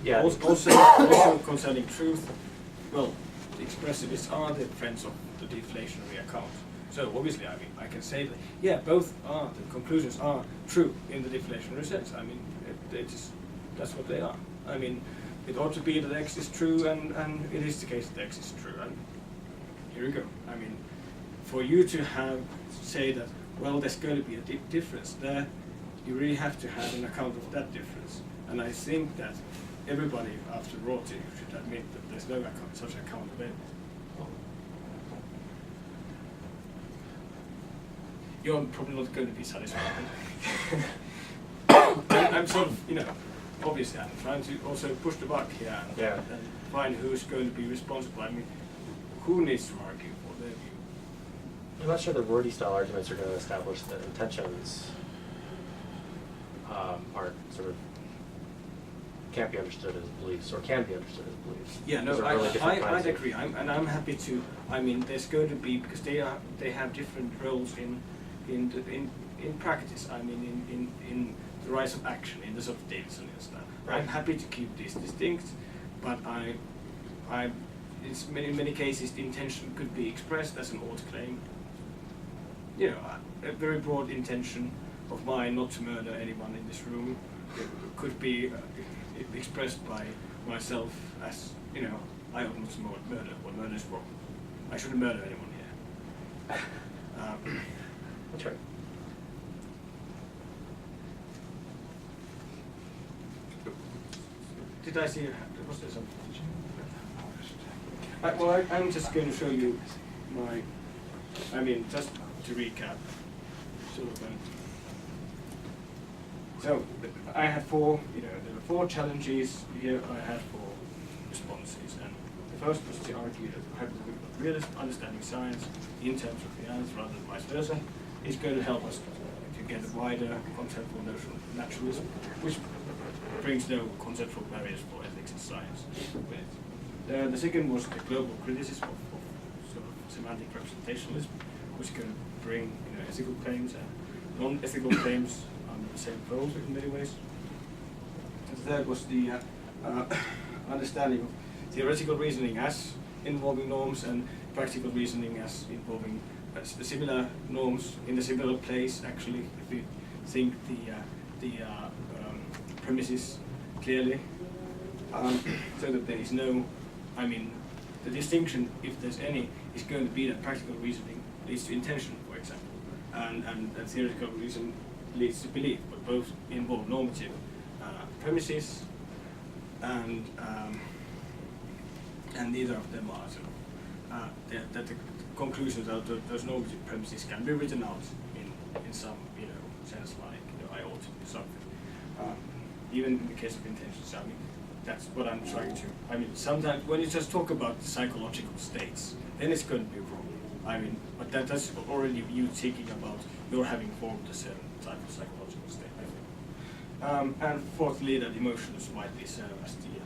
Yeah. Also concerning truth, well, the expressivists are the friends of the deflationary account. So obviously, I can say that, yeah, both are, the conclusions are true in the deflationary sense. I mean, that's what they are. I mean, it ought to be that X is true, and it is the case that X is true. And here we go. I mean, for you to say that, well, there's going to be a difference there, you really have to have an account of that difference. And I think that everybody after Rorty should admit that there's no such account available. You're probably not going to be satisfied. I'm sort of, obviously I'm trying to also push the buck here and find who's going to be responsible. I mean, who needs to argue for their view? I'm not sure the Rorty style arguments are going to establish that intentions are sort of can't be understood as beliefs or can be understood as beliefs. Yeah, no, Those are really different kinds I'd of- agree. I'm happy to. I mean, there's going to be because they have different roles in practice. I mean, in the rise of action, in the sort of Davidsonian style. Right. I'm happy to keep these distinct, but in many cases the intention could be expressed as an ought claim. A very broad intention of mine not to murder anyone in this room could be expressed by myself as, I ought not to murder, or murder is wrong. I shouldn't murder anyone here. That's right. Did I see, was there something? Well, I'm just going to show you just to recap. So I had four, there were four challenges. Here I had four responses. And the first was to argue that hypothetical realism, understanding science in terms of reality rather than vice versa, is going to help us to get a wider conceptual notion of naturalism, which brings no conceptual barriers for ethics and science with it. The second was the global criticism of sort of semantic representationalism, which can bring ethical claims and non-ethical claims under the same fold in many ways. And the third was the understanding of theoretical reasoning as involving norms and practical reasoning as involving similar norms in a similar place. Actually, if we think the premises clearly, so that there is no, the distinction, if there's any, is going to be that practical reasoning leads to intention, for example, and theoretical reason leads to belief, but both involve normative premises, and neither of them are sort of, that the conclusions out of those normative premises can be written out in some sense, like I ought to do something. Even in the case of intentions, that's what I'm trying to. Sometimes when you just talk about psychological states, then it's going to be wrong. But that's already you thinking about you're having formed a certain type of psychological state, I think. And fourthly, that emotions might be served as the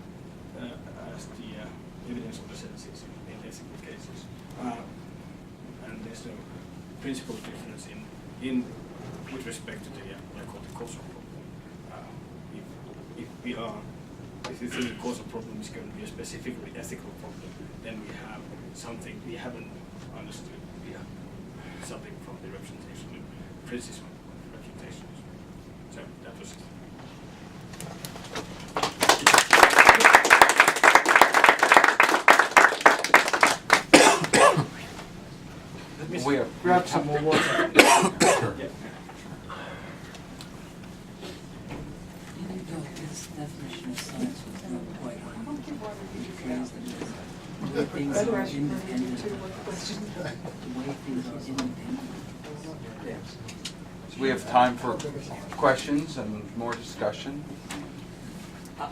evidence of the senses in ethical cases. And there's no principal difference in with respect to the what I call the causal problem. If you think the causal problem is going to be a specifically ethical problem, then we have something we haven't understood. We have something from the representational criticism of reputationism. So that was it. Let me grab some more water. Sure. Yeah. This definition of science was not quite phrased in this. The way things are independent. The way things are independent. So we have time for questions and more discussion.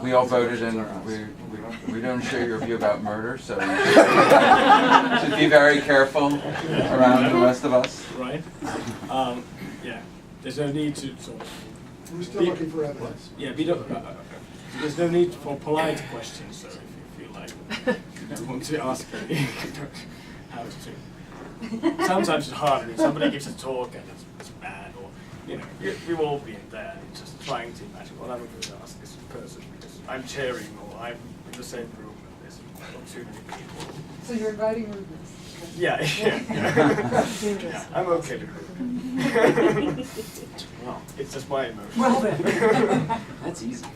We all voted and we don't share your view about murder, so you should be very careful around the rest of us. Right. Yeah. There's no need to sort of. We're still looking for evidence. Yeah, we don't. There's no need for polite questions. So if you feel like you don't want to ask any, you don't have to. Sometimes it's harder if somebody gives a talk and it's bad, or we've all been there. Just trying to imagine what I'm going to ask this person because I'm chairing or I'm in the same room and there's not too many people. So you're inviting rudeness. Yeah. Yeah, I'm okay with it. Well, it's just my emotion. Well then, that's easy.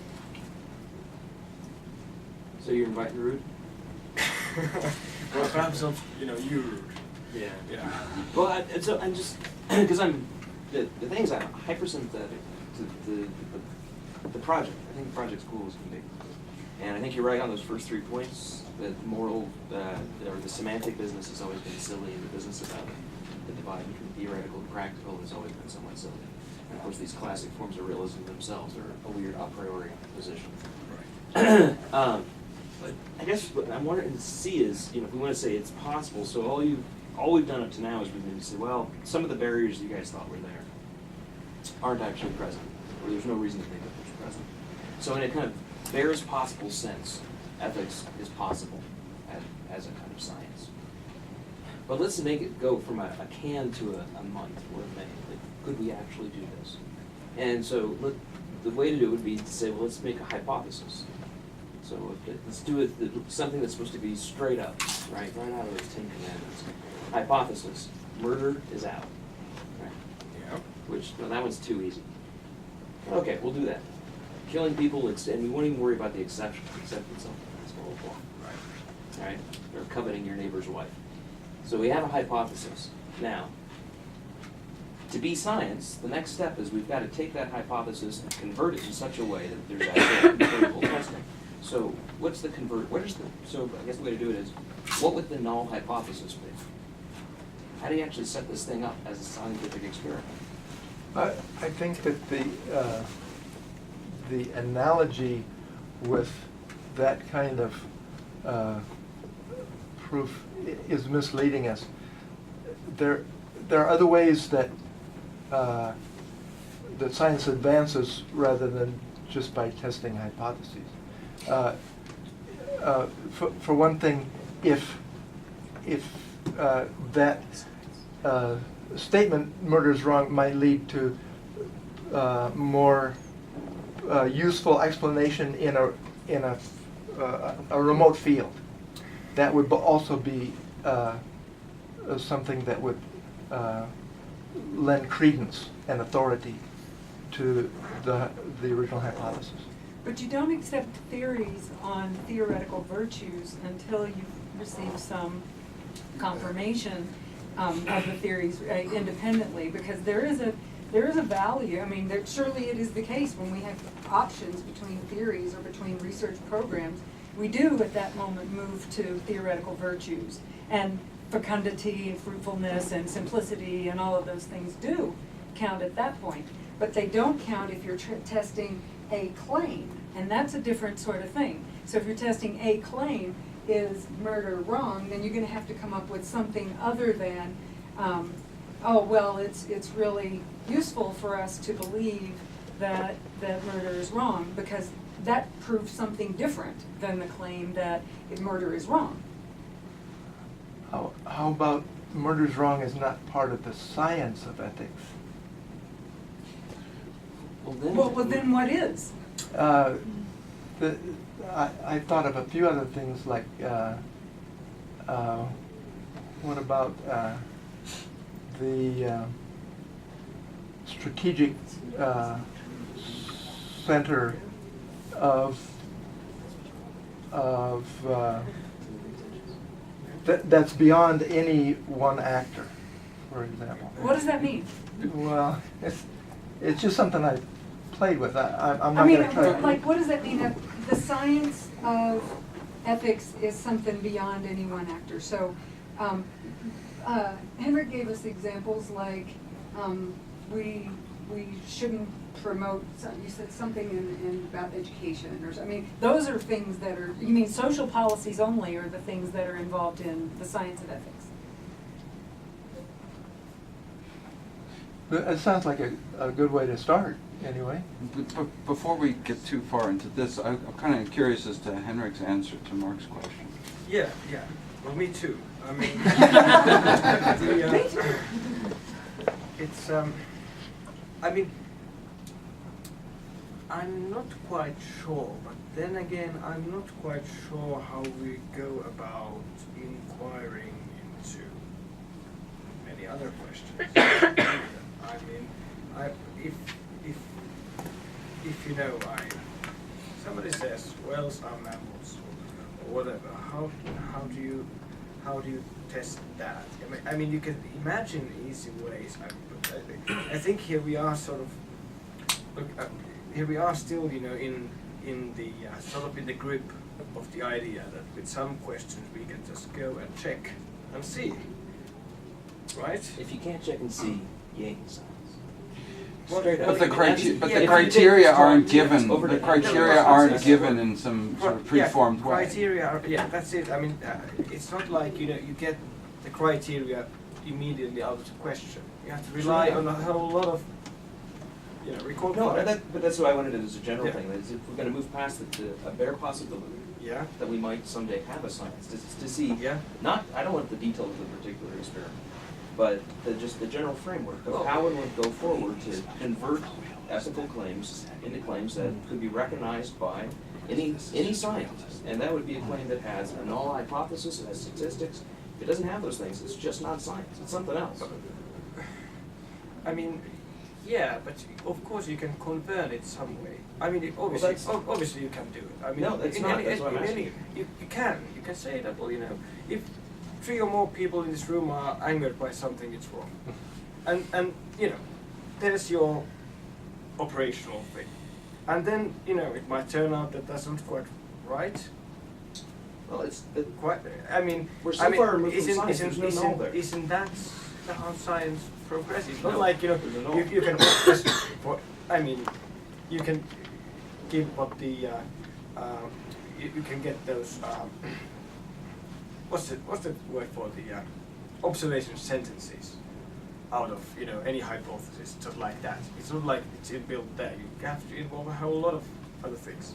So you're inviting Rude? Well, perhaps not, you rude. Yeah. Yeah. Well, and so I'm just because the things I'm hypersympathetic to the project. I think the project's cool as can be. And I think you're right on those first 3 points, that moral, or the semantic business has always been silly, and the business about the divide between theoretical and practical has always been somewhat silly. And of course, these classic forms of realism themselves are a weird a priori position. Right. But I guess what I'm wanting to see is, if we want to say it's possible, so all we've done up to now is we've been to say, well, some of the barriers you guys thought were there aren't actually present, or there's no reason to think that they're present. So in a kind of barest possible sense, ethics is possible as a kind of science. But let's make it go from a can to a might or a may. Like, could we actually do this? And so the way to do it would be to say, well, let's make a hypothesis. So let's do it something that's supposed to be straight up, right out of those 10 Commandments. Hypothesis: murder is out. Right? Yeah. Which, no, that one's too easy. Okay, we'll do that. Killing people, and we won't even worry about the exception, except in something that's moral law. Right? Or coveting your neighbor's wife. So we have a hypothesis. Now, to be science, the next step is we've got to take that hypothesis and convert it in such a way that there's actually empirical testing. So what's the so I guess the way to do it is, what would the null hypothesis be? How do you actually set this thing up as a scientific experiment? I think that the analogy with that kind of proof is misleading us. There are other ways that that science advances rather than just by testing hypotheses. For one thing, if that statement, murder is wrong, might lead to more useful explanation in a remote field, that would also be something that would lend credence and authority to the original hypothesis. But you don't accept theories on theoretical virtues until you've received some confirmation of the theories independently, because there is a value. I mean, surely it is the case when we have options between theories or between research programs, we do at that moment move to theoretical virtues, and fecundity and fruitfulness and simplicity and all of those things do count at that point. But they don't count if you're testing a claim, and that's a different sort of thing. So if you're testing a claim, is murder wrong, then you're going to have to come up with something other than, oh, well, it's really useful for us to believe that murder is wrong, because that proves something different than the claim that murder is wrong. How about murder is wrong is not part of the science of ethics? Well, then what is? I thought of a few other things, like what about the strategic center of that's beyond any one actor, for example. What does that mean? Well, it's just something I played with. I'm not I mean, going to try. like, what does that mean? That the science of ethics is something beyond any one actor. So, Henrik gave us examples like we shouldn't promote. You said something in about education, or I mean, those are things that are. You mean social policies only are the things that are involved in the science of ethics? It sounds like a good way to start, anyway. Before we get too far into this, I'm kind of curious as to Henrik's answer to Mark's question. Yeah. Well, me too. I mean, it's. I mean, I'm not quite sure, but then again, I'm not quite sure how we go about inquiring into many other questions. I mean, if you know, somebody says, well, some mammals or whatever. How do you test that? I mean, you can imagine easy ways. I think here we are sort of. Look, here we are still, in in the sort of in the grip of the idea that with some questions we can just go and check and see, right? If you can't check and see, you ain't in science. Well, Straight up. But the If you criteria take aren't this given, over the to- criteria No, aren't that's- given in some sort of preformed yeah, way. criteria are, yeah, that's it. I mean, it's not like, you know, you get the criteria immediately out of the question. You have to rely on a whole lot of, you know, record. No, but that's what I wanted as a general Yeah. thing, is if we're gonna move past it to a bare possibility Yeah, that we might someday have a science, to see, yeah. not, I don't want the details of the particular experiment, but just the general framework of how one would go forward to convert ethical claims into claims that could be recognized by any scientist. And that would be a claim that has a null hypothesis, it has statistics. If it doesn't have those things, it's just not science, it's something else. I mean, yeah, but of course you can convert it some way. I mean, obviously, obviously you can do it. I mean, No, that's not. That's what I'm asking. you can say that. Well, you know, if 3 or more people in this room are angered by something, it's wrong. And you know, there's your operational thing. And then, you know, it might turn out that that's not quite right. Well, Quite. I mean, we're so far removed from science, isn't there's no null there. isn't that how science progresses? Not No, like, you know, there's a null. you can just, I mean, you can give what the you can get those what's the word for the observation sentences out of, you know, any hypothesis, just like that. It's not like it's inbuilt there. You have to involve a whole lot of other things.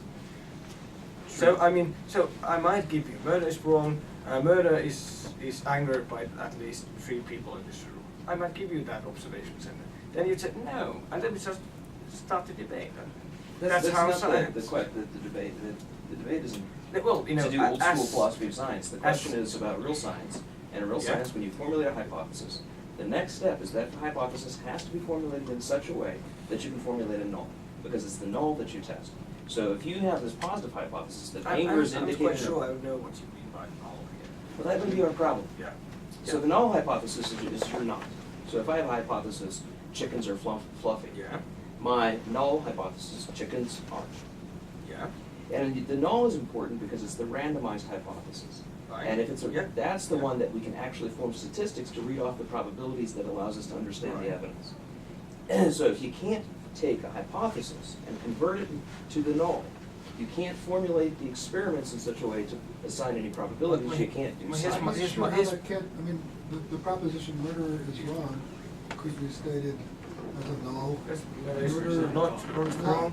So I mean, so I might give you murder is wrong. Murder is angered by at least 3 people in this room. I might give you that observation sentence. Then you say no, and then we just start the debate. And that's how not science. the debate. The debate isn't Well, you know, to do old school as- philosophy of science. The question is about real science. And in real Yeah. science, when you formulate a hypothesis, the next step is that hypothesis has to be formulated in such a way that you can formulate a null, because it's the null that you test. So if you have this positive hypothesis that anger is I'm indicated, quite sure I know what you mean by null here. well, that would be our problem. Yeah. So the null hypothesis is you're not. So if I have a hypothesis, chickens are fluffy. Yeah. My null hypothesis, chickens aren't. Yeah. And the null is important because it's the randomized hypothesis. Right. And if it's Yeah. that's the Yeah. one that we can actually form statistics to read off the probabilities that allows us to understand Right. the evidence. And so if you can't take a hypothesis and convert it to the null, you can't formulate the experiments in such a way to assign any probabilities, Well, you can't do well, I'm here's science. my- not sure how that can, I mean, the proposition murder is wrong could be stated as a null. Murder is not wrong.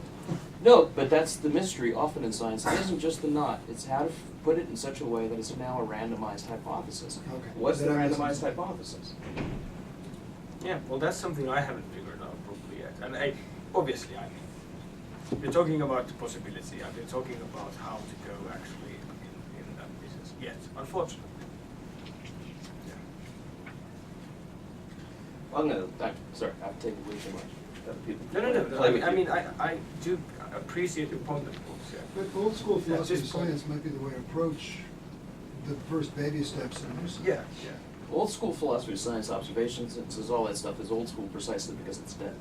No, but that's the mystery often in science. It isn't just the not, it's how to put it in such a way that it's now a randomized hypothesis. Okay. What's the Then I'm missing randomized something. hypothesis? Yeah, well, that's something I haven't figured out properly yet. And obviously, I mean, we're talking about the possibility, and we're talking about how to go actually in that business yet, unfortunately. Yeah. Sorry, I've taken way too much. Other people No. play with I you. mean, I do appreciate your point, of course, yeah. But old school Yeah, philosophy of just point. science might be the way to approach the first baby steps in new science. Yeah. Old school philosophy of science observations, it says all that stuff is old school precisely because it's dead.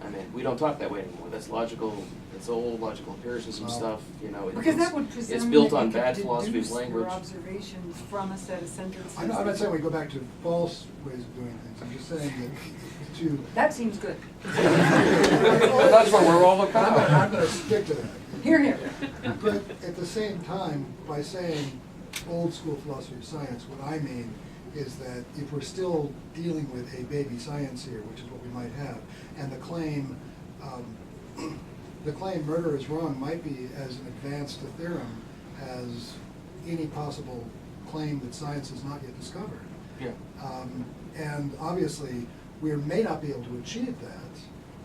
I mean, we don't talk that way anymore. That's logical, it's old logical empiricism Wow. stuff, you know. Because that would it's presume built that on you could bad philosophy of deduce your language. observations from a set of sentences. I'm not saying we go back to false ways of doing things, I'm just saying that to. That seems good. But that's what we're all I'm about. gonna stick to that. Here, here. But at the same time, by saying old school philosophy of science, what I mean is that if we're still dealing with a baby science here, which is what we might have, and the claim murder is wrong might be as advanced a theorem as any possible claim that science has not yet discovered. Yeah. And obviously, we may not be able to achieve that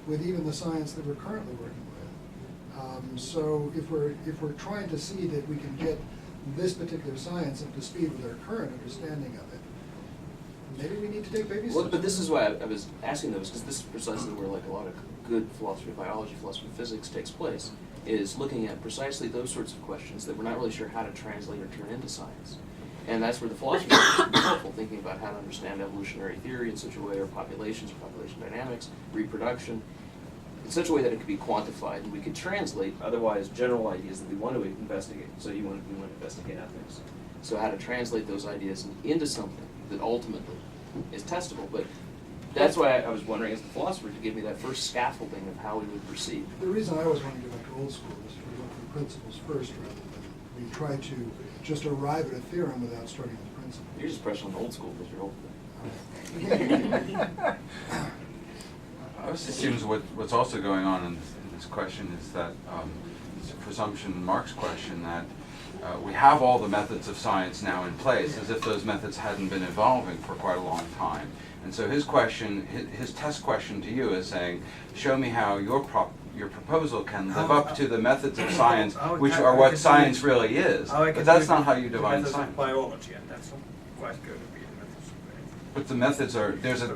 with even the science that we're currently working with. So if we're trying to see that we can get this particular science up to speed with our current understanding of it, maybe we need to take baby steps. Well, but this is why I was asking those, because this is precisely where like a lot of good philosophy of biology, philosophy of physics takes place, is looking at precisely those sorts of questions that we're not really sure how to translate or turn into science. And that's where the philosophy is helpful, thinking about how to understand evolutionary theory in such a way, or populations, or population dynamics, reproduction. in such a way that it could be quantified and we could translate otherwise general ideas that we want to investigate. So we want to investigate ethics. So how to translate those ideas into something that ultimately is testable. But that's why I was wondering, as the philosopher, to give me that first scaffolding of how we would proceed. The reason I always want to go back to old school is to look for principles first rather than we try to just arrive at a theorem without starting with principles. You're just pressing on the old school because you're old. It seems what's also going on in this question is that it's a presumption in Mark's question that we have all the methods of science now in place, as if those methods hadn't been evolving for quite a long time. And so his question, his test question to you is saying, show me how your proposal can live up to the methods of science, which are what science really is. But that's not how you define science. Biology, and that's not quite going to be the methods of biology. But the methods are there's a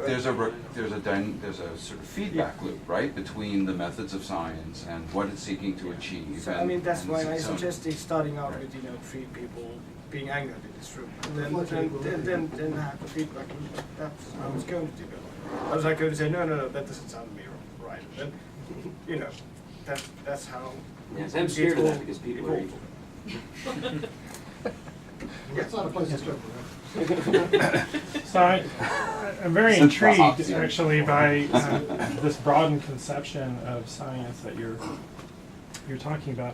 sort of feedback loop, right, between the methods of science and what it's seeking to achieve. So I mean that's why I suggested starting out with 3 people being angered in this room, and then have the feedback loop. That's how it's going to develop. I was like going to say no, that doesn't sound to me right. Then that's how. Yes, I'm scared of that because people are evil. It's not a place to start. So I'm very intrigued actually by this broadened conception of science that you're talking about.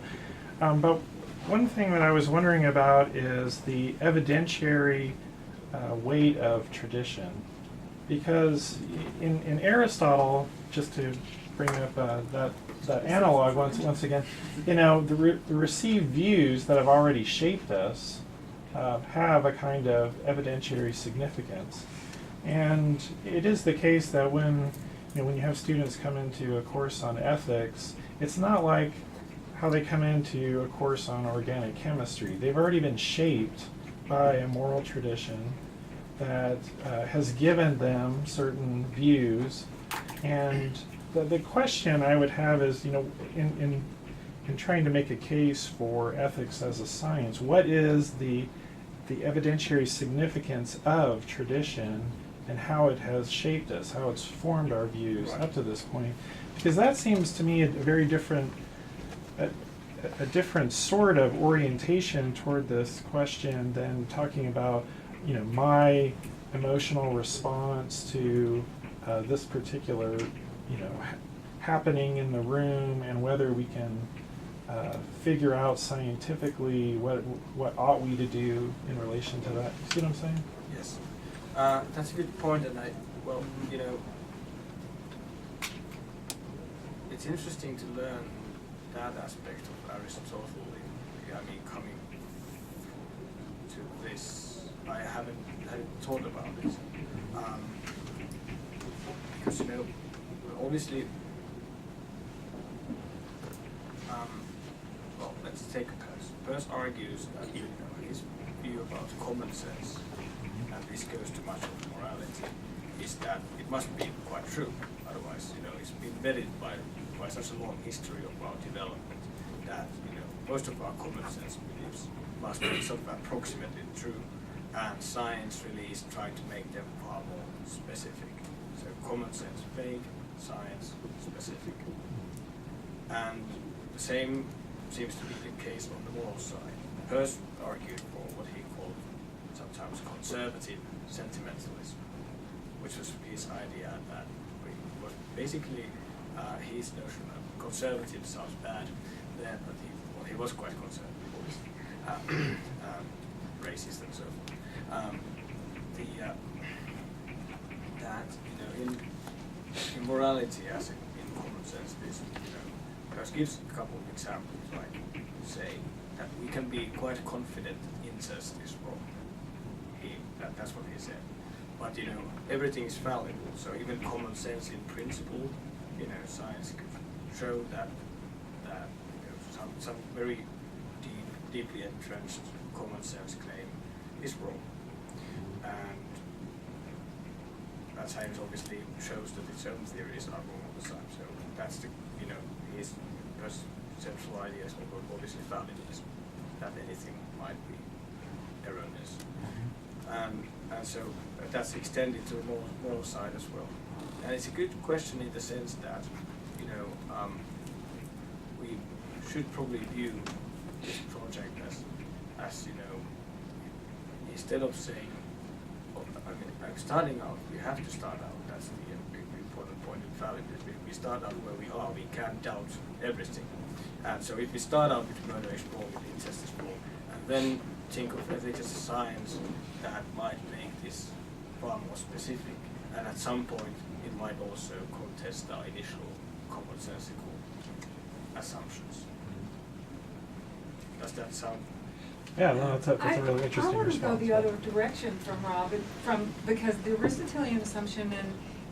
But one thing that I was wondering about is the evidentiary weight of tradition, because in Aristotle, just to bring up that analog once again, the received views that have already shaped us have a kind of evidentiary significance, and it is the case that when you have students come into a course on ethics, it's not like how they come into a course on organic chemistry. They've already been shaped by a moral tradition that has given them certain views, and the question I would have is, in trying to make a case for ethics as a science, what is the evidentiary significance of tradition and how it has shaped us, how it's formed our views up to this point? Because that seems to me a very different sort of orientation toward this question than talking about my emotional response to this particular happening in the room, and whether we can figure out scientifically what ought we to do in relation to that. See what I'm saying? Yes, that's a good point, and it's interesting to learn that aspect of Aristotle. Coming to this, I hadn't thought about it, because obviously. Well, let's take Peirce. Peirce argues that his view about common sense, and this goes to much of morality, is that it must be quite true. Otherwise, it's been vetted by such a long history of our development that most of our common sense beliefs must be sort of approximately true, and science really is trying to make them far more specific. So common sense vague, science specific, and the same seems to be the case on the moral side. Peirce argued for what he called sometimes conservative sentimentalism, which was his idea that was basically his notion of conservative sounds bad there, but he was quite conservative, obviously, racist and so forth. In morality, as in common sense, this Peirce gives a couple of examples, like say that we can be quite confident incest is wrong. That's what he said. But everything is fallible, so even common sense in principle, science could show that some very deeply entrenched common sense claim is wrong. And that science obviously shows that its own theories are wrong all the time. So that's his first central idea is obviously validism, that anything might be erroneous. And so that's extended to the moral side as well. And it's a good question in the sense that, we should probably view this project as instead of saying, starting out, we have to start out. That's the important point in valid. We start out where we are. We can't doubt everything. And so if we start out with murder is wrong, with incest is wrong, and then think of ethics as a science that might make this far more specific, and at some point it might also contest our initial commonsensical assumptions. Does that sound? Yeah, no, that's a really interesting I want to response. go the other direction from Rob, because the Aristotelian assumption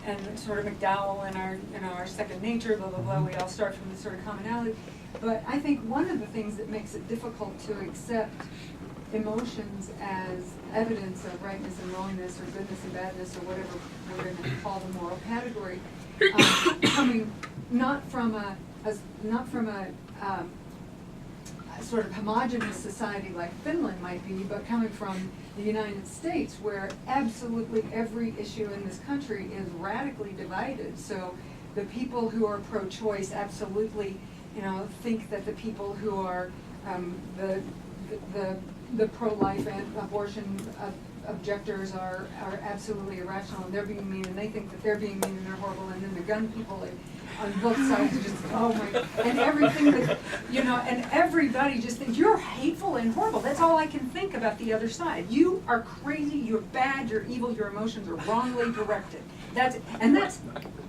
and sort of McDowell in our second nature, blah blah blah, we all start from this sort of commonality. But I think one of the things that makes it difficult to accept emotions as evidence of rightness and wrongness, or goodness and badness, or whatever we're going to call the moral category, coming not from a sort of homogeneous society like Finland might be, but coming from the United States, where absolutely every issue in this country is radically divided. So the people who are pro-choice absolutely, think that the people who are the pro-life and abortion objectors are absolutely irrational, and they're being mean, and they think that they're being mean and they're horrible, and then the gun people on both sides just, oh my, and everything that, and everybody just thinks, you're hateful and horrible. That's all I can think about the other side. You are crazy, you're bad, you're evil, your emotions are wrongly directed. That's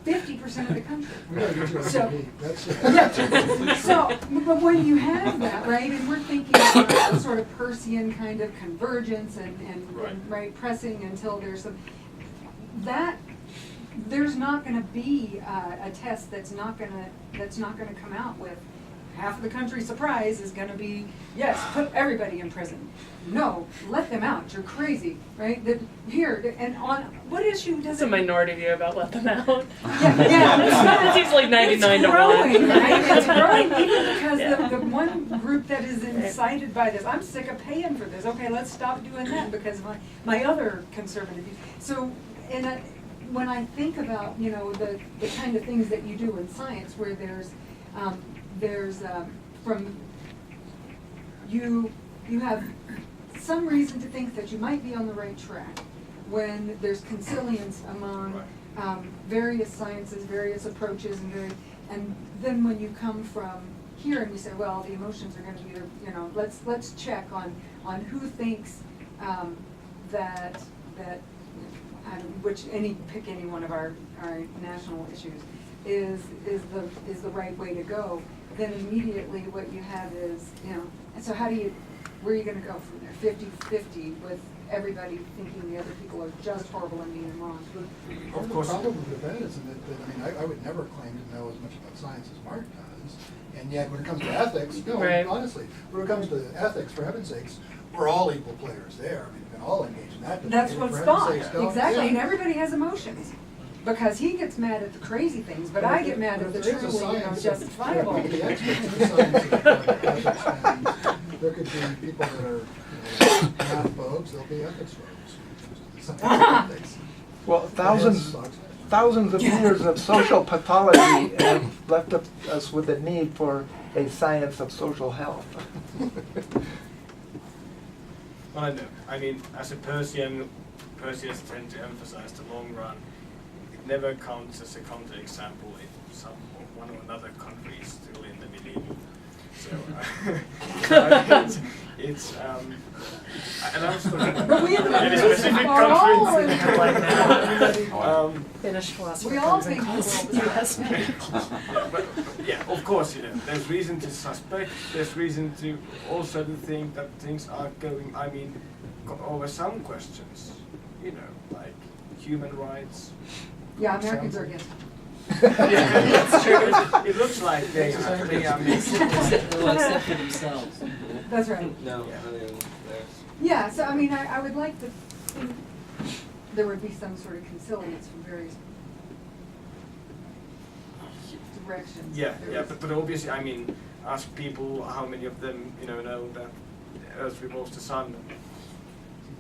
50% of the country. We gotta get you on TV. That's So, but when you have that, right, and we're thinking about a sort of Peircean kind of convergence and right, pressing until there's there's not going to be a test that's not going to come out with half of the country. Surprise is going to be, yes, put everybody in prison. No, let them out. You're crazy, right? And on what issue does It's a minority view about let them out. Yeah. It seems like 99 to 1. Growing, right? It's growing even because Yeah. the one group that is incited by this, I'm sick of paying for this. Okay, let's stop doing that because my other conservative views. So, when I think about, the kind of things that you do in science, where you have some reason to think that you might be on the right track when there's consilience among various sciences, various approaches, and then when you come from here and you say, well, the emotions are going to be, let's check on who thinks that pick any one of our national issues is the right way to go. Then immediately what you have is, and so where are you going to go from there? 50-50 with everybody thinking the other people are just horrible and mean and wrong. Of course. The problem with defendants, I would never claim to know as much about science as Mark does, and yet when it comes to ethics, no, Right. honestly, when it comes to ethics, for heaven's sakes, we're all equal players there. I mean, we can all engage in that debate. That's For what's heaven's thought, sakes, don't- exactly, yeah. and everybody has emotions. Because he gets mad at the crazy things, but I get mad at the There is a truly, science justifiable. There could be experts in the science of ethics, and there could be people that are math folks, there'll be ethics folks. Well, thousands of years of social pathology have left us with a need for a science of social health. Well, I know. I mean, as a Persians tend to emphasize the long run. It never counts as a counterexample if one or another country is still in the medieval. So it's and I was talking But we about any specific are all country. in the Finnish philosopher We all comes and think calls people- the US. Yeah, of course, there's reason to suspect, there's reason to also to think that things are going, over some questions, like human rights. Yeah, Americans are against it. Yeah, that's true. It looks like they are mixed. They'll accept for themselves. That's right. No, Yeah, so I would like to think there would be some sort of consilience from various directions. Yeah, There is- but obviously, ask people how many of them, know that Earth revolves the sun.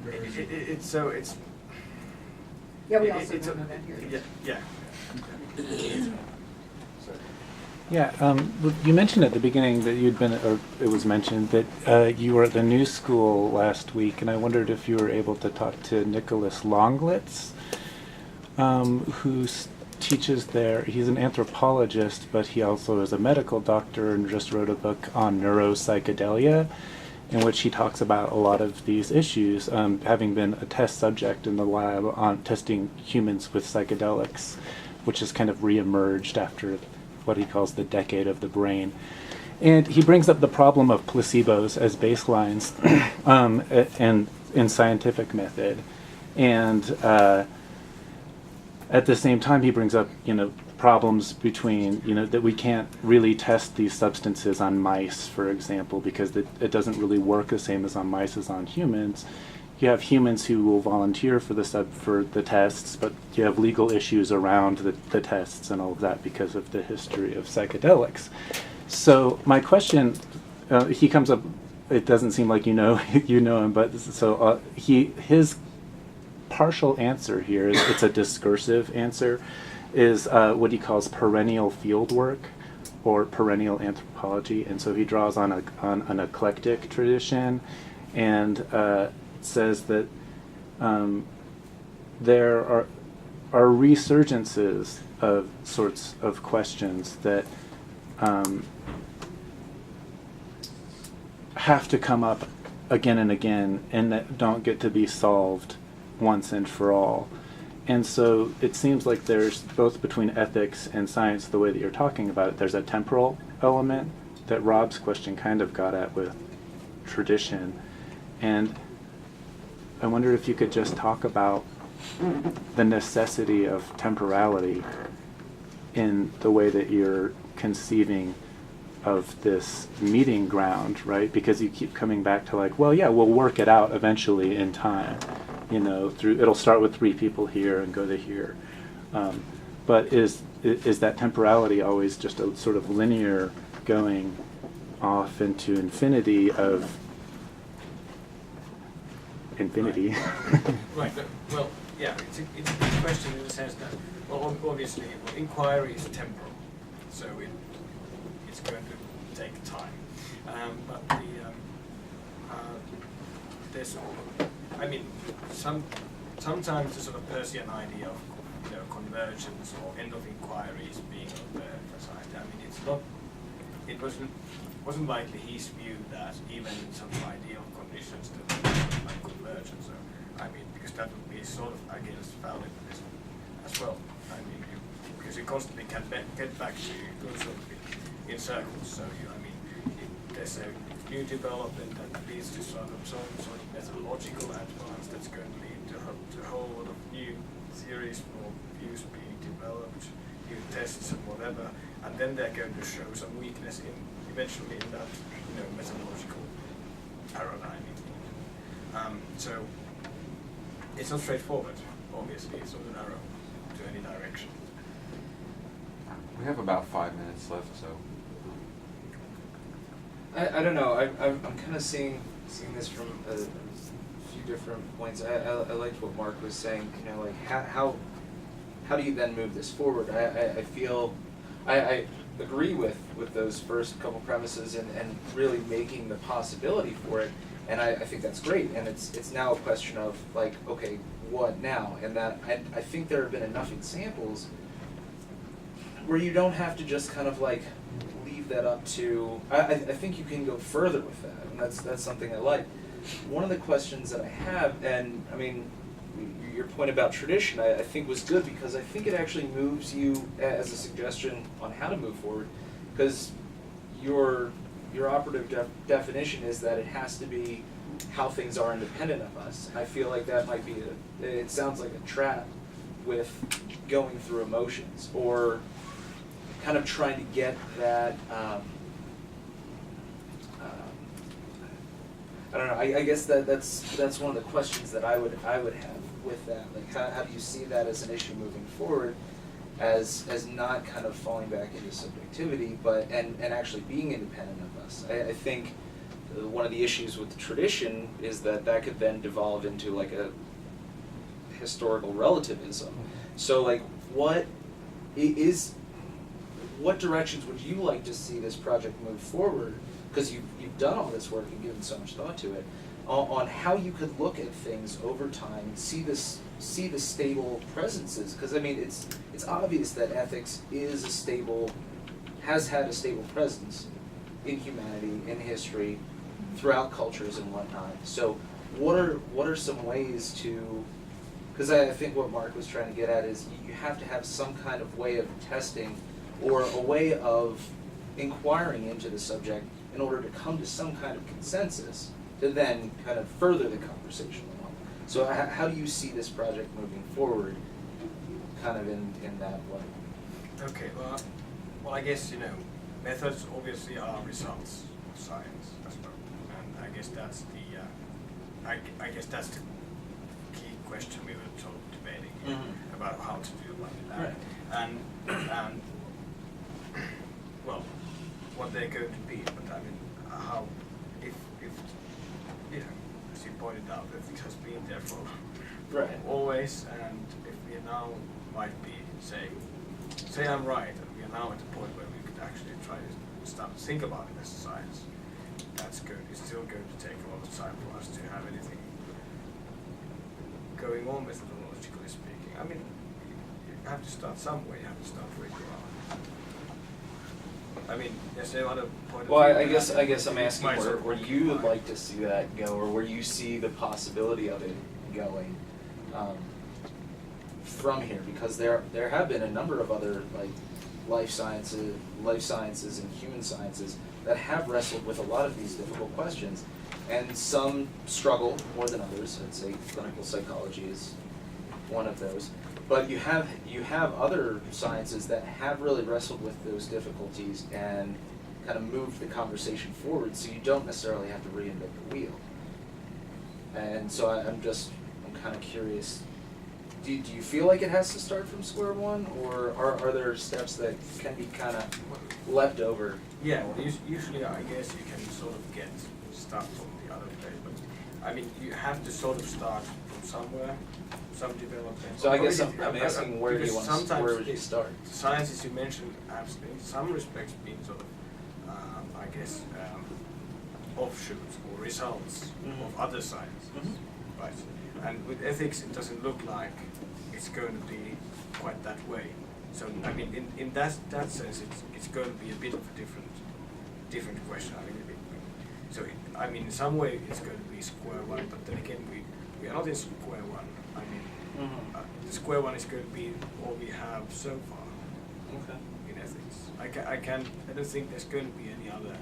It's Yeah, we it- also it's don't know that here. Yeah. So, Yeah, you mentioned at the beginning that you'd been, or it was mentioned that you were at the New School last week, and I wondered if you were able to talk to Nicholas Longlitz, who teaches there. He's an anthropologist, but he also is a medical doctor and just wrote a book on neuropsychedelia, in which he talks about a lot of these issues, having been a test subject in the lab on testing humans with psychedelics, which has kind of reemerged after what he calls the decade of the brain. And he brings up the problem of placebos as baselines and in scientific method. And at the same time, he brings up, problems between, that we can't really test these substances on mice, for example, because it doesn't really work the same as on mice as on humans. You have humans who will volunteer for the tests, but you have legal issues around the tests and all of that because of the history of psychedelics. So my question, he comes up. It doesn't seem like you know him, but so his partial answer here is it's a discursive answer, is what he calls perennial field work or perennial anthropology, and so he draws on an eclectic tradition, and says that there are resurgences of sorts of questions that have to come up again and again and that don't get to be solved once and for all. And so it seems like there's, both between ethics and science, the way that you're talking about it, there's a temporal element that Rob's question kind of got at with tradition. And I wonder if you could just talk about the necessity of temporality in the way that you're conceiving of this meeting ground, right? Because you keep coming back to like, well, yeah, we'll work it out eventually in time. It'll start with 3 people here and go to here. But is that temporality always just a sort of linear going off into infinity of infinity? Right. Well, yeah, it's a good question in the sense that, well, obviously, inquiry is temporal, so it's going to take time. But there's, sometimes the sort of Persian idea of convergence or end of inquiries being emphasized. It's not. It wasn't likely his view that even some ideal conditions that like convergence. So, because that would be sort of against fallibilism as well. Because you constantly can get back to sort of in circles. So there's a new development that leads to some sort of methodological advance that's going to lead to a whole lot of new theories or views being developed, new tests and whatever, and then they're going to show some weakness eventually in that methodological paradigm. So it's not straightforward. Obviously, it's not an arrow to any direction. We have about 5 minutes left, so. I don't know. I'm kind of seeing this from a few different points. I liked what Mark was saying. Like how do you then move this forward? I feel I agree with those first couple premises and really making the possibility for it. And I think that's great. And it's now a question of like, okay, what now? And that I think there have been enough examples where you don't have to just kind of like leave that up to, I think you can go further with that, and that's something I like. One of the questions that I have, and your point about tradition, I think was good because I think it actually moves you as a suggestion on how to move forward, because your operative definition is that it has to be how things are independent of us. I feel like that might be it sounds like a trap with going through emotions or kind of trying to get that, I don't know. I guess that's one of the questions that I would have with that. Like, how do you see that as an issue moving forward, as not kind of falling back into subjectivity, but and actually being independent of us? I think one of the issues with the tradition is that could then devolve into like a historical relativism. So like, what is what directions would you like to see this project move forward? Because you've done all this work and given so much thought to it, on how you could look at things over time, see the stable presences. Because I mean, it's obvious that ethics has had a stable presence in humanity, in history, throughout cultures and whatnot. So what are some ways to, because I think what Mark was trying to get at is you have to have some kind of way of testing or a way of inquiring into the subject in order to come to some kind of consensus to then kind of further the conversation along. So how do you see this project moving forward kind of in that way? Okay, well, I guess, methods obviously are results of science as well. And I guess that's I guess that's the key question we were sort of debating here, about how to do that. Right. And well, what they're going to be, but I mean, how, if as you pointed out, ethics has been there for always, and if we now might be say I'm right, and we are now at the point where we could actually try to start to think about it as a science, that's good. It's still going to take a lot of time for us to have anything going on methodologically speaking. I mean, you have to start somewhere, you have to start where you are. I mean, there's no other point of Well, view. I guess I'm asking Might sort where of you would combine. like to see that go, or where you see the possibility of it going from here, because there have been a number of other like life sciences and human sciences that have wrestled with a lot of these difficult questions, and some struggle more than others. I'd say clinical psychology is one of those. But you have other sciences that have really wrestled with those difficulties and kind of moved the conversation forward, so you don't necessarily have to reinvent the wheel. And so I'm kind of curious, do you feel like it has to start from square one, or are there steps that can be kind of left over? Yeah, well, usually I guess you can sort of get stuff from the other place, but I mean, you have to sort of start from somewhere, some development. So I guess I'm asking where do you because want to, sometimes where would you start? Sciences you mentioned have in some respects been sort of, I guess, offshoots or results of other sciences, right? And with ethics, it doesn't look like it's going to be quite that way. So I mean, in that sense, it's going to be a bit of a different question. I mean, I mean, in some way, it's going to be square one, but then again, we are not in square one. I mean, the square one is going to be all we have so far in ethics. I don't think there's going to be any other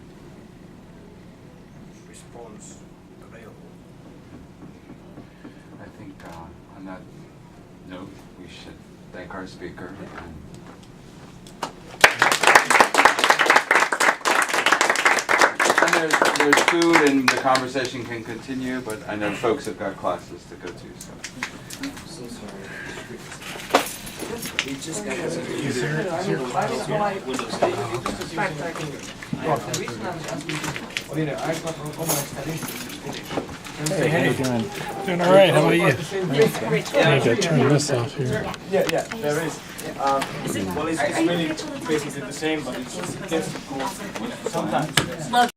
response available. I think on that note, we should thank our speaker. And there's food and the conversation can continue, but I know folks have got classes to go to, so. So sorry. We just got Well, I've got almost Hey, how you doing? Doing all right. How about you? I need to turn this off here. Yeah, there is. Well, it's really basically the same, but it's just sometimes.